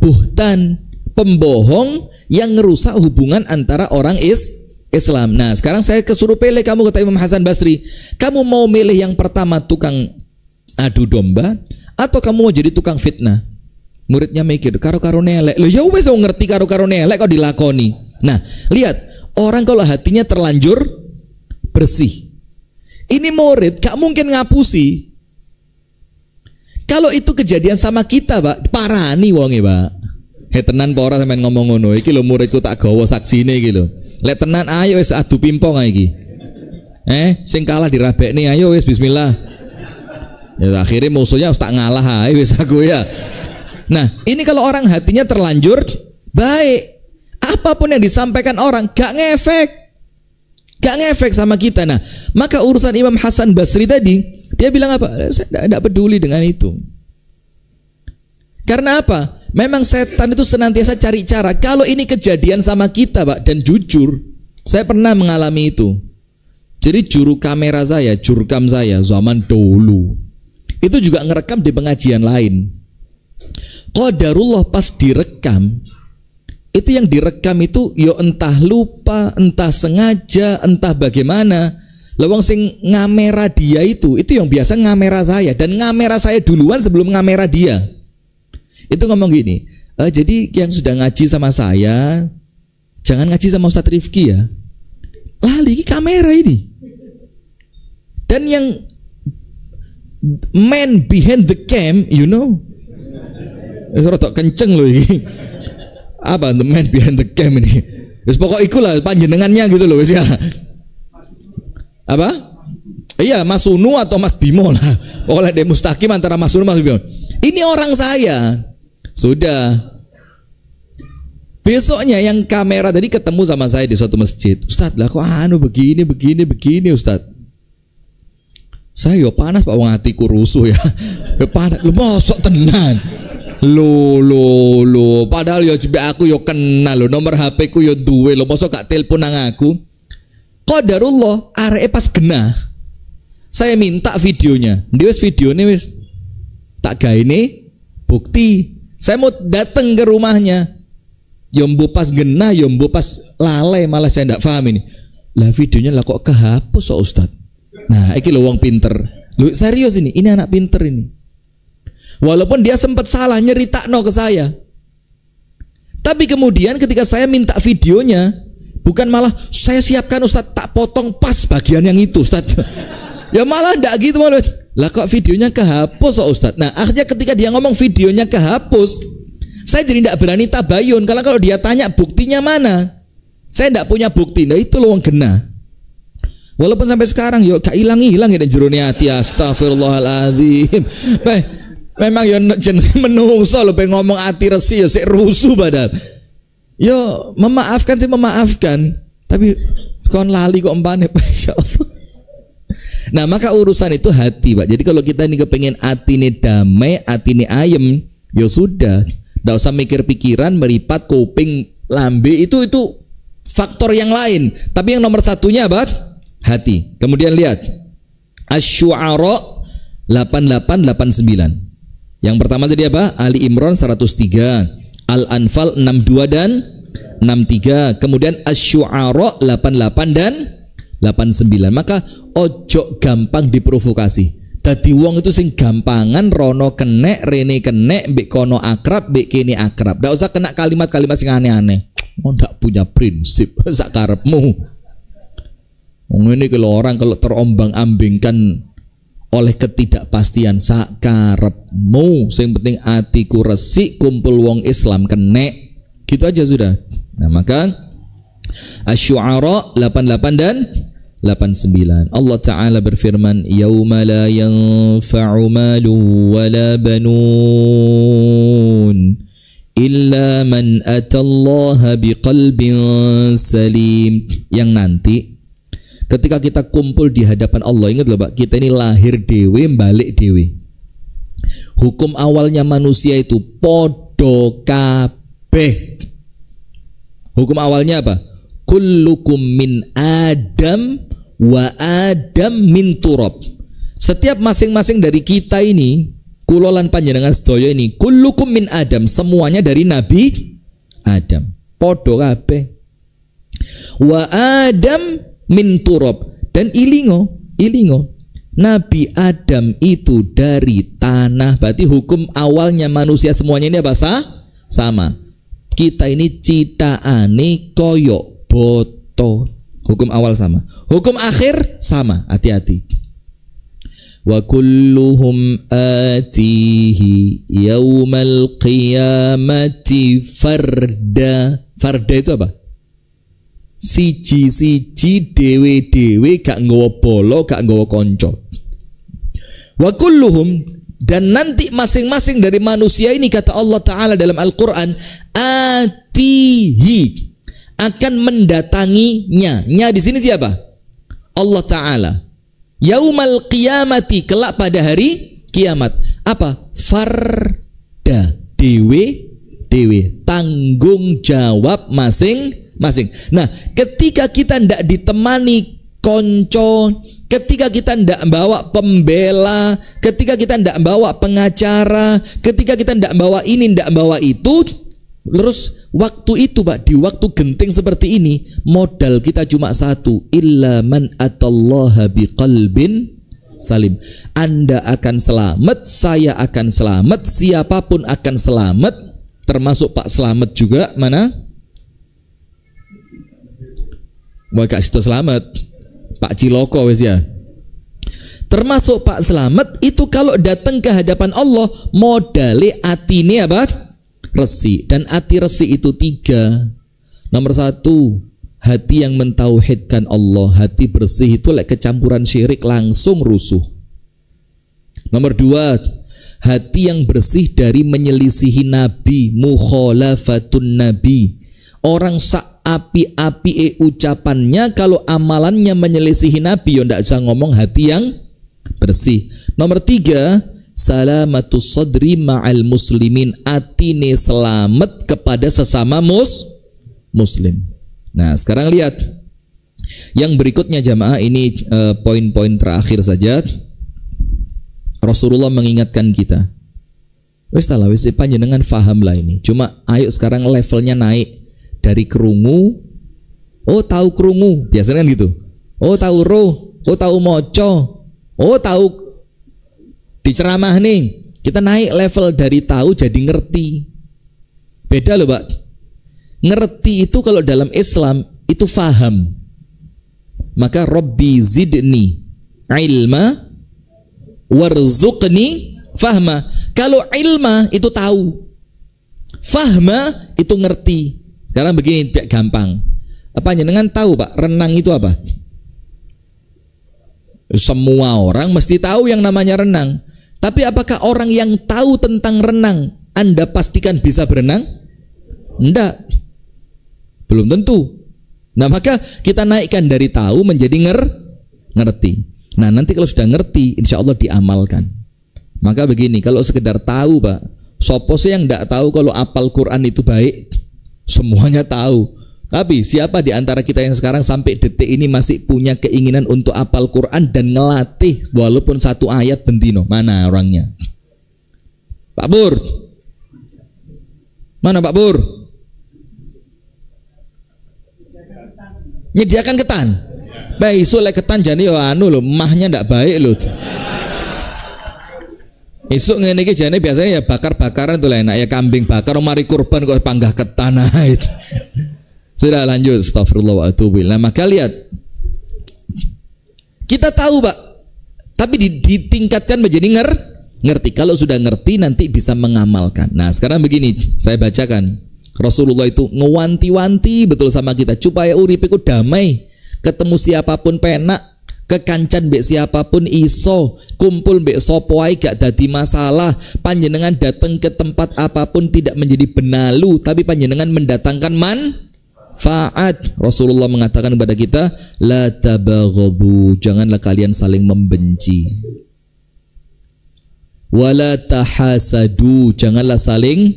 buhtan, pembohong yang ngerusak hubungan antara orang Islam. Nah sekarang saya kesuruh pilih kamu kata Imam Hasan Basri. Kamu mau milih yang pertama tukang adu domba, atau kamu mau jadi tukang fitnah? Muridnya mikir karo-karo nelek. Loh ya wes dong ngerti karo-karo nelek kok dilakoni. Nah lihat, orang kalau hatinya terlanjur bersih, ini murid gak mungkin ngapusi. Kalau itu kejadian sama kita Pak, parani wonge Pak. Tenan apa ora sampean ngomong ngono. Iki lho muridku tak gawa saksine iki lho. Lek tenan ayo wis adu pimpong ae iki. Sing kalah dirabekne ayo wis bismillah. Ya akhirnya musuhnya harus tak ngalah ae wis aku ya. Nah, ini kalau orang hatinya terlanjur baik, apapun yang disampaikan orang gak ngefek sama kita. Nah, maka urusan Imam Hasan Basri tadi, dia bilang apa? Saya tidak peduli dengan itu. Karena apa? Memang setan itu senantiasa cari cara. Kalau ini kejadian sama kita Pak, dan jujur saya pernah mengalami itu. Jadi jurkam saya zaman dulu itu juga ngerekam di pengajian lain. Qadarullah pas direkam, itu yang direkam itu yo entah lupa, entah sengaja, entah bagaimana. Lawang sing ngamera dia itu yang biasa ngamera saya, dan ngamera saya duluan sebelum ngamera dia. Itu ngomong gini, jadi yang sudah ngaji sama saya jangan ngaji sama Ustadz Rifki ya. Lali kamera ini. Dan yang man behind the cam, you know, rotok kenceng loh ini. Apa the man behind the cam ini? Wis pokok ikulah panjenengannya gitu loh wis ya. Apa? Iya, Mas Sunu atau Mas Bimo lah. Pokoknya dia mustaqim antara Mas Sunu Mas Bimo. Ini orang saya. Sudah. Besoknya yang kamera tadi ketemu sama saya di suatu masjid. Ustadz lah kok begini Ustadz. Saya yo panas Pak, wong hatiku rusuh ya. Yo panas, lu mosok tenan. Lo padahal yo aku yo kenal lo, nomor HP ku yo duwe lo, mosok gak telepon nang aku. Qadarullah areke pas genah. Saya minta videonya. Dia wis videone wis tak gaene bukti. Saya mau datang ke rumahnya. Yo mbo pas genah, yo mbo pas lalai, malah saya ndak paham ini. Lah videonya lah kok kehapus kok Ustaz. Nah, iki lho wong pinter. Lu serius ini anak pinter ini. Walaupun dia sempat salah nyeritakno ke saya. Tapi kemudian ketika saya minta videonya, bukan malah saya siapkan Ustaz, tak potong pas bagian yang itu Ustaz. Ya malah ndak gitu malah. Lah kok videonya kehapus kok Ustaz. Nah, akhirnya ketika dia ngomong videonya kehapus, saya jadi ndak berani tabayun. Kalau dia tanya buktinya mana, saya ndak punya bukti. Nah itu loh wong genah. Walaupun sampai sekarang yo gak hilang-hilang ya jerone ati, astagfirullahaladzim. Memang yo jenenge menungso lho pengen ngomong ati resi yo sik rusuh padahal. Yo memaafkan sih memaafkan, tapi kon lali kok empane masyaallah. Nah, maka urusan itu hati, Pak. Jadi kalau kita ini kepengen atine damai, atine ayem, yo sudah, ndak usah mikir pikiran, meripat kuping, lambe itu faktor yang lain. Tapi yang nomor satunya apa? Hati. Kemudian lihat Asy-Syu'ara 8889. Yang pertama tadi apa? Ali Imran 103, Al-Anfal 62 dan 63. Kemudian Asy-Syu'ara 88 dan 89. Maka ojo gampang diprovokasi. Dadi wong itu sing gampangan rono kenek, rene kenek, mbek kono akrab, mbek kene akrab. Ndak usah kena kalimat-kalimat sing aneh-aneh. Oh, ndak punya prinsip sak karepmu. Ini kalau orang kalau terombang-ambingkan oleh ketidakpastian sakarepmu, sing penting atiku resik, kumpul wong Islam kenek, gitu aja sudah. Nah, maka Asy-Syu'ara 88 dan 89. Allah Ta'ala berfirman, yauma la yanfa'u malun wala banun illa man atallaha biqalbin salim. Yang nanti ketika kita kumpul di hadapan Allah, ingat loh Pak, kita ini lahir dewe, balik dewe. Hukum awalnya manusia itu podo kabeh. Hukum awalnya apa? Kullukum min Adam wa Adam min turab. Setiap masing-masing dari kita ini, kulolan panjenengan sedaya ini, kullukum min Adam, semuanya dari Nabi Adam. Podo kabeh. Wa Adam min turab, dan ilingo Nabi Adam itu dari tanah. Berarti hukum awalnya manusia semuanya ini apa? Sama. Kita ini citaane koyok boto. Hukum awal sama, hukum akhir sama. Hati-hati. Wa kulluhum atihi yaumal qiyamati farda. Farda itu apa? Siji dewe gak nggawa bolo, gak nggawa konco. Wa kulluhum, dan nanti masing-masing dari manusia ini, kata Allah Ta'ala dalam Al-Quran, atihi, akan mendatanginya. Nya di sini siapa? Allah Ta'ala. Yaumal qiyamati, kelak pada hari kiamat. Apa? Farda, dewe, tanggung jawab masing-masing. Nah, ketika kita tidak ditemani konco, ketika kita ndak bawa pembela, ketika kita ndak bawa pengacara, ketika kita ndak bawa ini, ndak bawa itu, terus waktu itu Pak, di waktu genting seperti ini, modal kita cuma satu, illa man atallaha biqalbin salim. Anda akan selamat, saya akan selamat, siapapun akan selamat, termasuk Pak Selamat juga. Mana? Mau kasih tahu selamat, Pak Ciloko wes ya. Termasuk Pak Selamat itu kalau datang ke hadapan Allah modali atine apa? Resi. Dan hati resi itu 3. Nomor 1, hati yang mentauhidkan Allah, hati bersih itu kecampuran syirik langsung rusuh. Nomor 2, hati yang bersih dari menyelisihi Nabi, mukhalafatun Nabi. Orang api-api ucapannya, kalau amalannya menyelisihi Nabi, ya ndak usah ngomong hati yang bersih. Nomor 3, salamatus sadri ma'al muslimin, atine selamat kepada sesama muslim. Nah, sekarang lihat yang berikutnya jamaah, ini poin-poin terakhir saja. Rasulullah mengingatkan kita, wis talah wis panjenengan faham lah ini. Cuma ayo sekarang levelnya naik dari kerungu, oh tahu kerungu, biasanya kan gitu. Oh tahu roh, oh tahu moco, oh tahu diceramah nih. Kita naik level dari tahu jadi ngerti. Beda loh Pak. Ngerti itu kalau dalam Islam itu faham. Maka Rabbi zidni ilma warzuqni fahma. Kalau ilma itu tahu, fahma itu ngerti. Sekarang begini gampang. Apa jenengan tahu Pak, renang itu apa? Semua orang mesti tahu yang namanya renang. Tapi apakah orang yang tahu tentang renang Anda pastikan bisa berenang? Enggak. Belum tentu. Nah, maka kita naikkan dari tahu menjadi ngerti. Nah, nanti kalau sudah ngerti, insya Allah diamalkan. Maka begini, kalau sekedar tahu Pak, sopo sih yang enggak tahu kalau apal Quran itu baik? Semuanya tahu. Tapi siapa di antara kita yang sekarang sampai detik ini masih punya keinginan untuk apal Quran dan ngelatih walaupun 1 ayat bentino? Mana orangnya? Pak Bur. Mana Pak Bur? Nyediakan ketan. Baik, isu lek ketan jane yo anu lho, mahnya ndak baik lho. Isuk ngene iki jane biasanya ya bakar-bakaran tuh lah enak ya, kambing bakar mari kurban kok panggah ketan ae. Sudah lanjut, astagfirullah wa atubu ilaih. Nah, maka lihat, kita tahu Pak, tapi ditingkatkan menjadi ngerti. Kalau sudah ngerti nanti bisa mengamalkan. Nah, sekarang begini, saya bacakan. Rasulullah itu ngewanti-wanti betul sama kita supaya urip iku damai. Ketemu siapapun penak, kekancan mbek siapapun iso, kumpul mbek sapa wae gak dadi masalah. Panjenengan datang ke tempat apapun tidak menjadi benalu, tapi panjenengan mendatangkan manfaat. Rasulullah mengatakan kepada kita, la tabaghadu, janganlah kalian saling membenci. Wala tahasadu, janganlah saling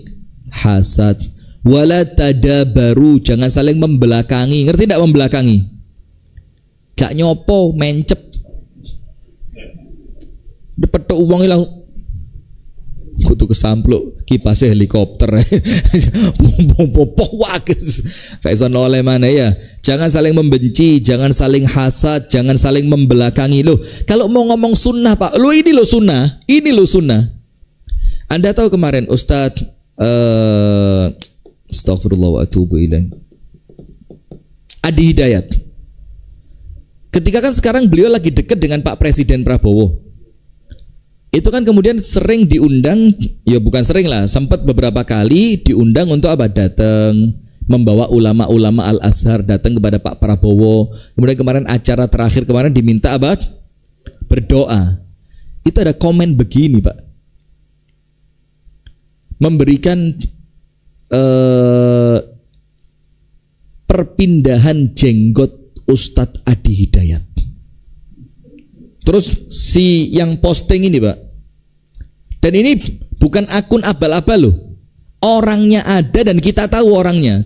hasad. Wala tadabaru, jangan saling membelakangi. Ngerti tidak membelakangi? Gak nyopo, mencep. Dipethuk uang ilang kudu kesampluk kipasnya helikopter. Pom-pom-pom wakes. Kayak sono oleh mana ya? Jangan saling membenci, jangan saling hasad, jangan saling membelakangi. Loh, kalau mau ngomong sunnah Pak, lo ini lo sunnah, ini lo sunnah. Anda tahu kemarin Ustadz astagfirullah wa atubu ilaih, Adi Hidayat, ketika kan sekarang beliau lagi dekat dengan Pak Presiden Prabowo, itu kan kemudian sering diundang, ya bukan sering lah, sempat beberapa kali diundang untuk apa? Datang membawa ulama-ulama Al-Azhar datang kepada Pak Prabowo. Kemudian kemarin acara terakhir kemarin diminta apa? Berdoa. Itu ada komen begini Pak, memberikan perpindahan jenggot Ustadz Adi Hidayat. Terus si yang posting ini Pak, dan ini bukan akun abal-abal loh, orangnya ada dan kita tahu orangnya.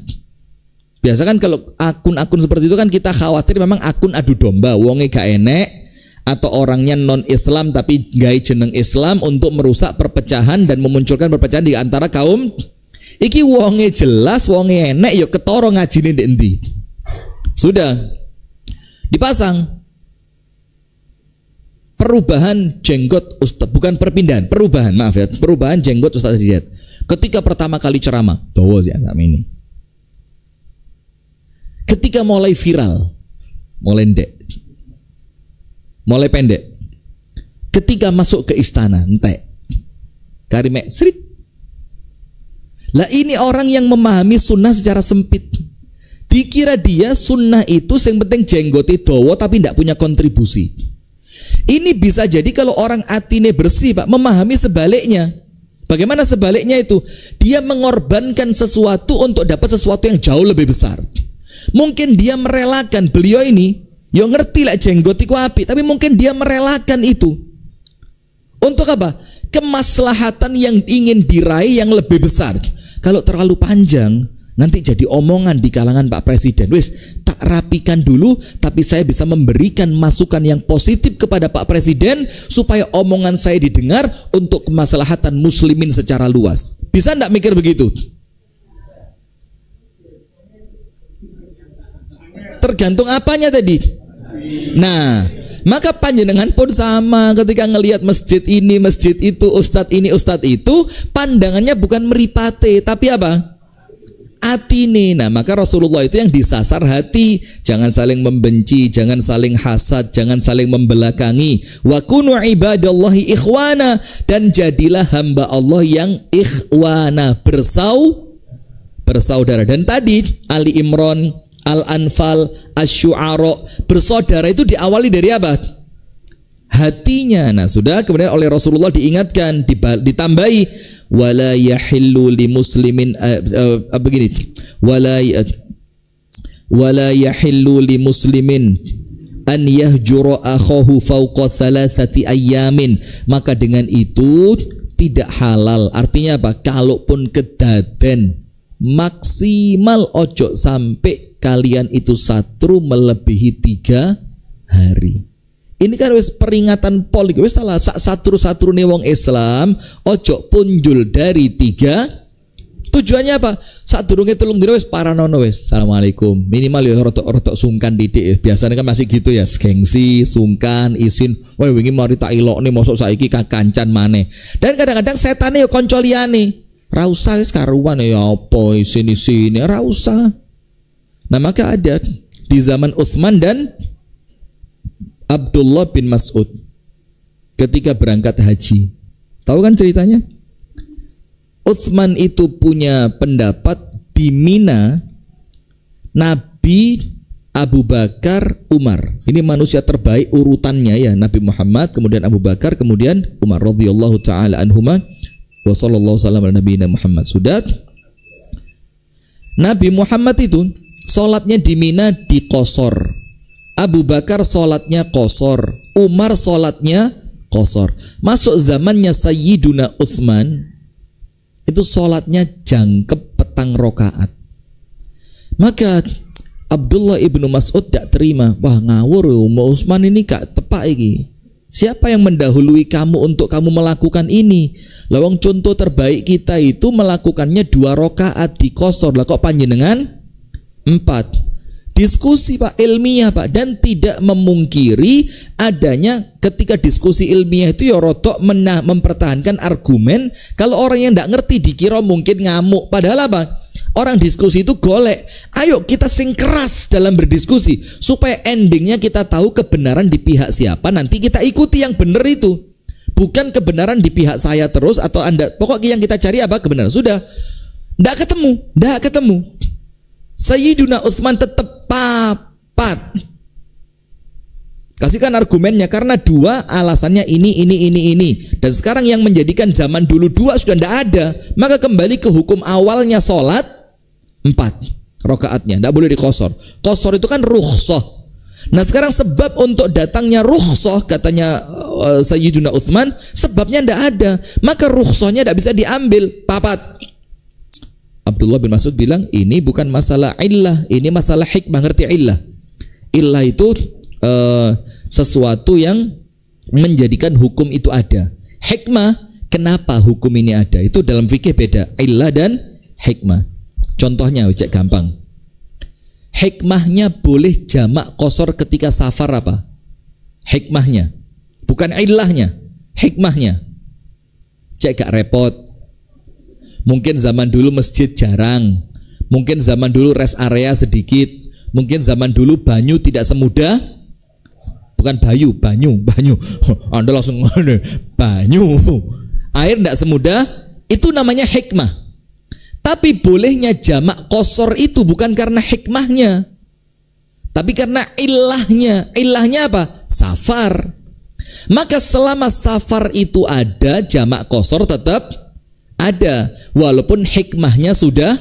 Biasa kan kalau akun-akun seperti itu kan kita khawatir memang akun adu domba, wonge gak enek atau orangnya non Islam tapi gawe jeneng Islam untuk merusak perpecahan dan memunculkan perpecahan di antara kaum. Iki wonge jelas, wonge enek ya ketara ngajine ndek endi. Sudah dipasang perubahan jenggot Ustaz, bukan perpindahan, perubahan, maaf ya, perubahan jenggot Ustaz Hidayat. Ketika pertama kali ceramah, dawa sih ini. Ketika mulai viral, mulai pendek. Ketika masuk ke istana, entek. Karime srit. Lah ini orang yang memahami sunnah secara sempit. Dikira dia sunnah itu yang penting jenggotnya dawa tapi tidak punya kontribusi. Ini bisa jadi kalau orang atine bersih, Pak, memahami sebaliknya. Bagaimana sebaliknya itu? Dia mengorbankan sesuatu untuk dapat sesuatu yang jauh lebih besar. Mungkin dia merelakan, beliau ini yo ngerti lah jenggot iku apik, tapi mungkin dia merelakan itu untuk apa? Kemaslahatan yang ingin diraih yang lebih besar. Kalau terlalu panjang nanti jadi omongan di kalangan Pak Presiden. Wis tak rapikan dulu, tapi saya bisa memberikan masukan yang positif kepada Pak Presiden supaya omongan saya didengar untuk kemaslahatan muslimin secara luas. Bisa enggak mikir begitu? Tergantung apanya tadi. Nah, maka panjenengan pun sama ketika ngelihat masjid ini, masjid itu, ustadz ini, ustadz itu, pandangannya bukan meripate, tapi apa? Atine. Nah, maka Rasulullah itu yang disasar hati. Jangan saling membenci, jangan saling hasad, jangan saling membelakangi. Wa kunu ibadallahi ikhwana, dan jadilah hamba Allah yang ikhwana, bersaudara. Dan tadi Ali Imran, Al-Anfal, Asy-Syu'ara, bersaudara itu diawali dari apa? Hatinya. Nah, sudah kemudian oleh Rasulullah diingatkan, ditambahi wala yahillu li muslimin begini, wala yahillu li muslimin an yahjura akhahu fawqa thalathati ayyamin. Maka dengan itu tidak halal. Artinya apa? Kalaupun kedaden maksimal ojo sampai kalian itu satru melebihi 3 hari. Ini kan wis peringatan polik, wis salah satru nih wong Islam, ojo punjul dari 3. Tujuannya apa? Sadurunge 3 dina wis paranono wis. Assalamualaikum. Minimal ya rotok sungkan didik. Biasanya kan masih gitu ya, gengsi, sungkan, isin. Wah, wingi mari tak ilokne mosok saiki kakancan maneh. Dan kadang-kadang setane ya kanca liyane. Ra usah wis karuan ya apa sini ra usah. Nah, maka ada di zaman Utsman dan Abdullah bin Mas'ud ketika berangkat haji. Tahu kan ceritanya? Utsman itu punya pendapat di Mina Nabi, Abu Bakar, Umar. Ini manusia terbaik urutannya ya, Nabi Muhammad, kemudian Abu Bakar, kemudian Umar radhiyallahu taala anhuma. Wa sallallahu salam ala nabiyina Muhammad. Sudah. Nabi Muhammad itu sholatnya di Mina di qasar. Abu Bakar sholatnya qasar. Umar sholatnya qasar. Masuk zamannya Sayyiduna Utsman, itu sholatnya jangkep petang rokaat. Maka Abdullah ibnu Mas'ud tidak terima. Wah, ngawur Utsman ini gak tepak iki. Siapa yang mendahului kamu untuk kamu melakukan ini? Lawang contoh terbaik kita itu melakukannya 2 rakaat di qasar. Lah kok panjenengan 4? Diskusi Pak, ilmiah Pak, dan tidak memungkiri adanya ketika diskusi ilmiah itu ya rodok mempertahankan argumen. Kalau orang yang tidak ngerti dikira mungkin ngamuk, padahal apa? Orang diskusi itu golek. Ayo kita sing keras dalam berdiskusi supaya endingnya kita tahu kebenaran di pihak siapa, nanti kita ikuti yang benar itu. Bukan kebenaran di pihak saya terus atau Anda. Pokoknya yang kita cari apa? Kebenaran. Sudah. Ndak ketemu. Sayyiduna Utsman tetap papat. Kasihkan argumennya, karena 2 alasannya ini. Dan sekarang yang menjadikan zaman dulu 2 sudah tidak ada. Maka kembali ke hukum awalnya sholat 4 rakaatnya, tidak boleh diqasar. Qasar itu kan rukhsah. Nah, sekarang sebab untuk datangnya rukhsah katanya Sayyiduna Utsman, sebabnya tidak ada. Maka rukhsahnya tidak bisa diambil, papat. Abdullah bin Mas'ud bilang ini bukan masalah illah, ini masalah hikmah. Ngerti illah? Illah itu sesuatu yang menjadikan hukum itu ada. Hikmah, kenapa hukum ini ada? Itu dalam fikih beda, illah dan hikmah. Contohnya cek gampang. Hikmahnya boleh jamak qasar ketika safar apa? Hikmahnya, bukan illahnya, hikmahnya. Cek gak repot. Mungkin zaman dulu masjid jarang, mungkin zaman dulu rest area sedikit, mungkin zaman dulu banyu tidak semudah, bukan banyu. Anda langsung banyu, air tidak semudah, itu namanya hikmah. Tapi bolehnya jamak qasar itu bukan karena hikmahnya, tapi karena ilahnya. Ilahnya apa? Safar. Maka selama safar itu ada, jamak qasar tetap ada, walaupun hikmahnya sudah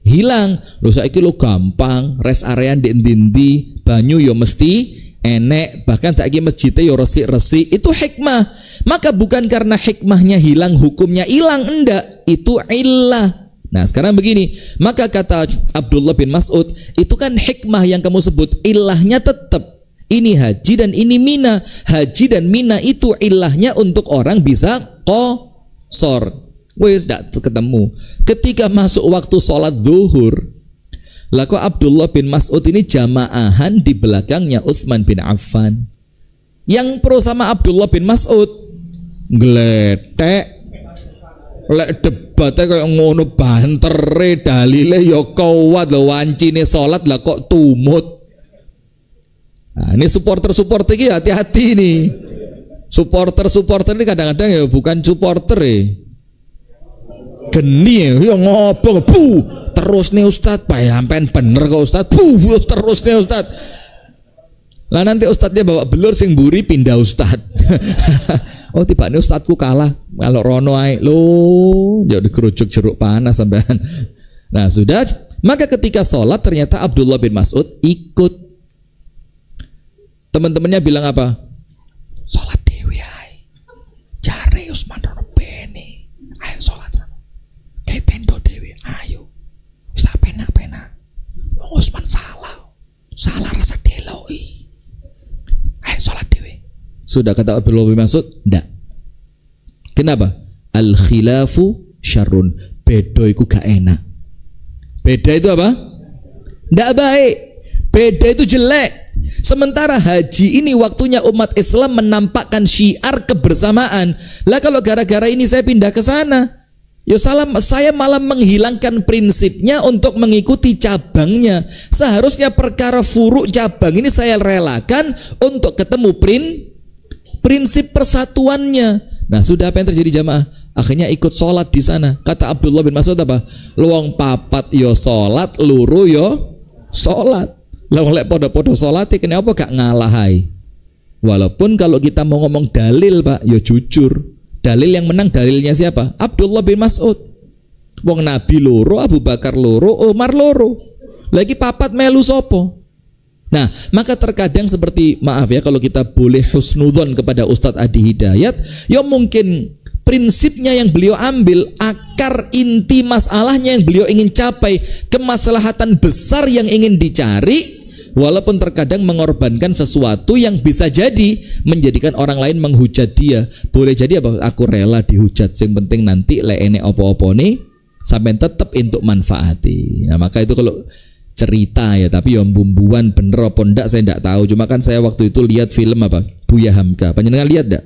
hilang. Loh saiki lo gampang, rest area ndi banyu yo mesti enek, bahkan saiki masjidnya yo resik-resik, itu hikmah. Maka bukan karena hikmahnya hilang hukumnya hilang, enggak, itu illah. Nah sekarang begini, maka kata Abdullah bin Mas'ud, itu kan hikmah yang kamu sebut, ilahnya tetap. Ini haji dan ini mina. Haji dan mina itu ilahnya untuk orang bisa qasar. Wes tidak ketemu. Ketika masuk waktu sholat zuhur, laku Abdullah bin Mas'ud ini jamaahan di belakangnya Utsman bin Affan. Yang pro sama Abdullah bin Mas'ud ngletek, lek debatnya kayak ngono bantere, dalile ya kuat lho, wancine sholat lah kok tumut. Nah, ini supporter ini hati-hati nih. Supporter ini kadang-kadang ya bukan supporter geni ya ngobong terus nih Ustadz, sampean bener kok Ustadz, terus nih Ustadz. Lah nanti Ustadznya bawa belur sing mburi pindah Ustadz. Oh tiba nih Ustadzku kalah, kalau rono ae lo jadi kerucuk jeruk panas sampean. Nah sudah, maka ketika sholat ternyata Abdullah bin Mas'ud ikut. Teman-temannya bilang apa? Sholat dewi ae, cari Utsman rono bene, ayo sholat tendo dewi, ayo wis penak wong Utsman salah rasa deloi, ayo sholat dewi. Sudah kata Abdullah bin Mas'ud, ndak. Kenapa? Al khilafu syarrun, beda itu gak enak. Beda itu apa? Ndak baik, beda itu jelek. Sementara haji ini waktunya umat Islam menampakkan syiar kebersamaan. Lah kalau gara-gara ini saya pindah ke sana, yo saya malah menghilangkan prinsipnya untuk mengikuti cabangnya. Seharusnya perkara furuk cabang ini saya relakan untuk ketemu prinsip persatuannya. Nah sudah, apa yang terjadi jamaah? Akhirnya ikut sholat di sana. Kata Abdullah bin Mas'ud apa? Luang papat yo sholat, luru yo sholat. Lalu lek podo-podo sholat kenapa gak ngalahai? Walaupun kalau kita mau ngomong dalil pak, yo jujur. Dalil yang menang dalilnya siapa? Abdullah bin Mas'ud. Wong Nabi loro, Abu Bakar loro, Umar loro. Lagi papat melu sopo. Nah, maka terkadang seperti, maaf ya kalau kita boleh husnudzon kepada Ustadz Adi Hidayat, ya mungkin prinsipnya yang beliau ambil, akar inti masalahnya yang beliau ingin capai, kemaslahatan besar yang ingin dicari, walaupun terkadang mengorbankan sesuatu yang bisa jadi menjadikan orang lain menghujat dia. Boleh jadi apa? Aku rela dihujat, yang penting nanti leene opo-opo nih sampai tetap untuk manfaati. Nah maka itu kalau cerita ya, tapi yang bumbuan bener apa ndak saya ndak tahu. Cuma kan saya waktu itu lihat film apa, Buya Hamka. Panjenengan lihat ndak?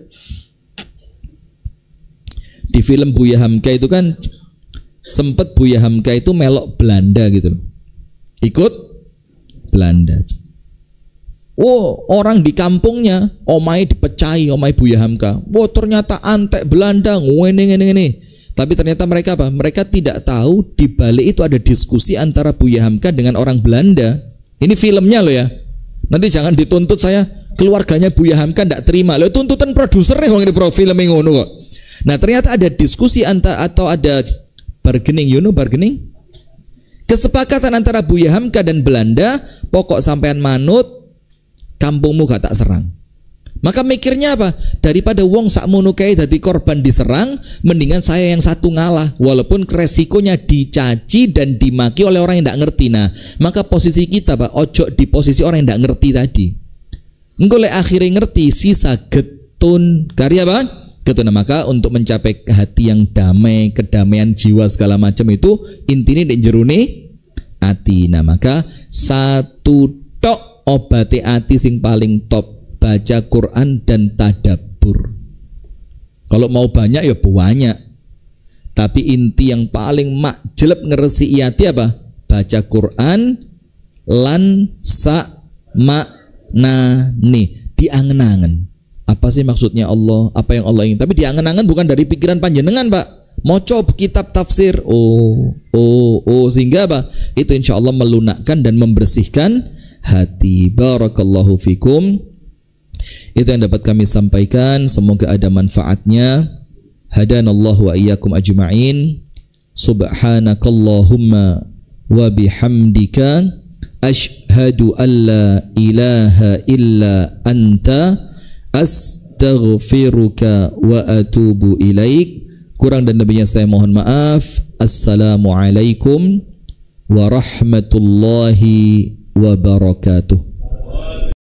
Di film Buya Hamka itu kan sempet Buya Hamka itu melok Belanda gitu loh. Ikut Belanda. Oh, orang di kampungnya omai dipecahi, omai Buya Hamka. Wah, ternyata antek Belanda ngene. Tapi ternyata mereka apa? Mereka tidak tahu di balik itu ada diskusi antara Buya Hamka dengan orang Belanda. Ini filmnya loh ya. Nanti jangan dituntut saya, keluarganya Buya Hamka tidak terima. Loh tuntutan produsernya wong ini film ngono kok. Nah, ternyata ada diskusi atau ada bargaining, bargaining. Kesepakatan antara Buya Hamka dan Belanda, pokok sampean manut, kampungmu gak tak serang. Maka mikirnya apa? Daripada wong sakmono kae dadi korban diserang, mendingan saya yang satu ngalah, walaupun resikonya dicaci dan dimaki oleh orang yang tidak ngerti. Nah, maka posisi kita Pak, ojo di posisi orang yang tidak ngerti tadi. Engko lek akhirnya ngerti sisa getun karya Pak. Getun. Maka untuk mencapai hati yang damai, kedamaian jiwa segala macam itu intinya di jerone ati. Nah, maka satu tok obate ati sing paling top, baca Quran dan tadabbur. Kalau mau banyak ya banyak, tapi inti yang paling makjelep ngeresi hati apa? Baca Quran lan sak maknane, diangen-angen. Apa sih maksudnya Allah? Apa yang Allah ingin? Tapi diangen-angen bukan dari pikiran panjenengan, Pak. Moco kitab tafsir. Sehingga apa? Itu insya Allah melunakkan dan membersihkan hati. Barakallahu fikum. Itu yang dapat kami sampaikan, semoga ada manfaatnya. Hadanallahu wa iyyakum ajma'in. Subhanakallahumma wa bihamdika asyhadu an la ilaha illa anta astaghfiruka wa atubu ilaik. Kurang dan lebihnya saya mohon maaf. Assalamualaikum warahmatullahi wabarakatuh.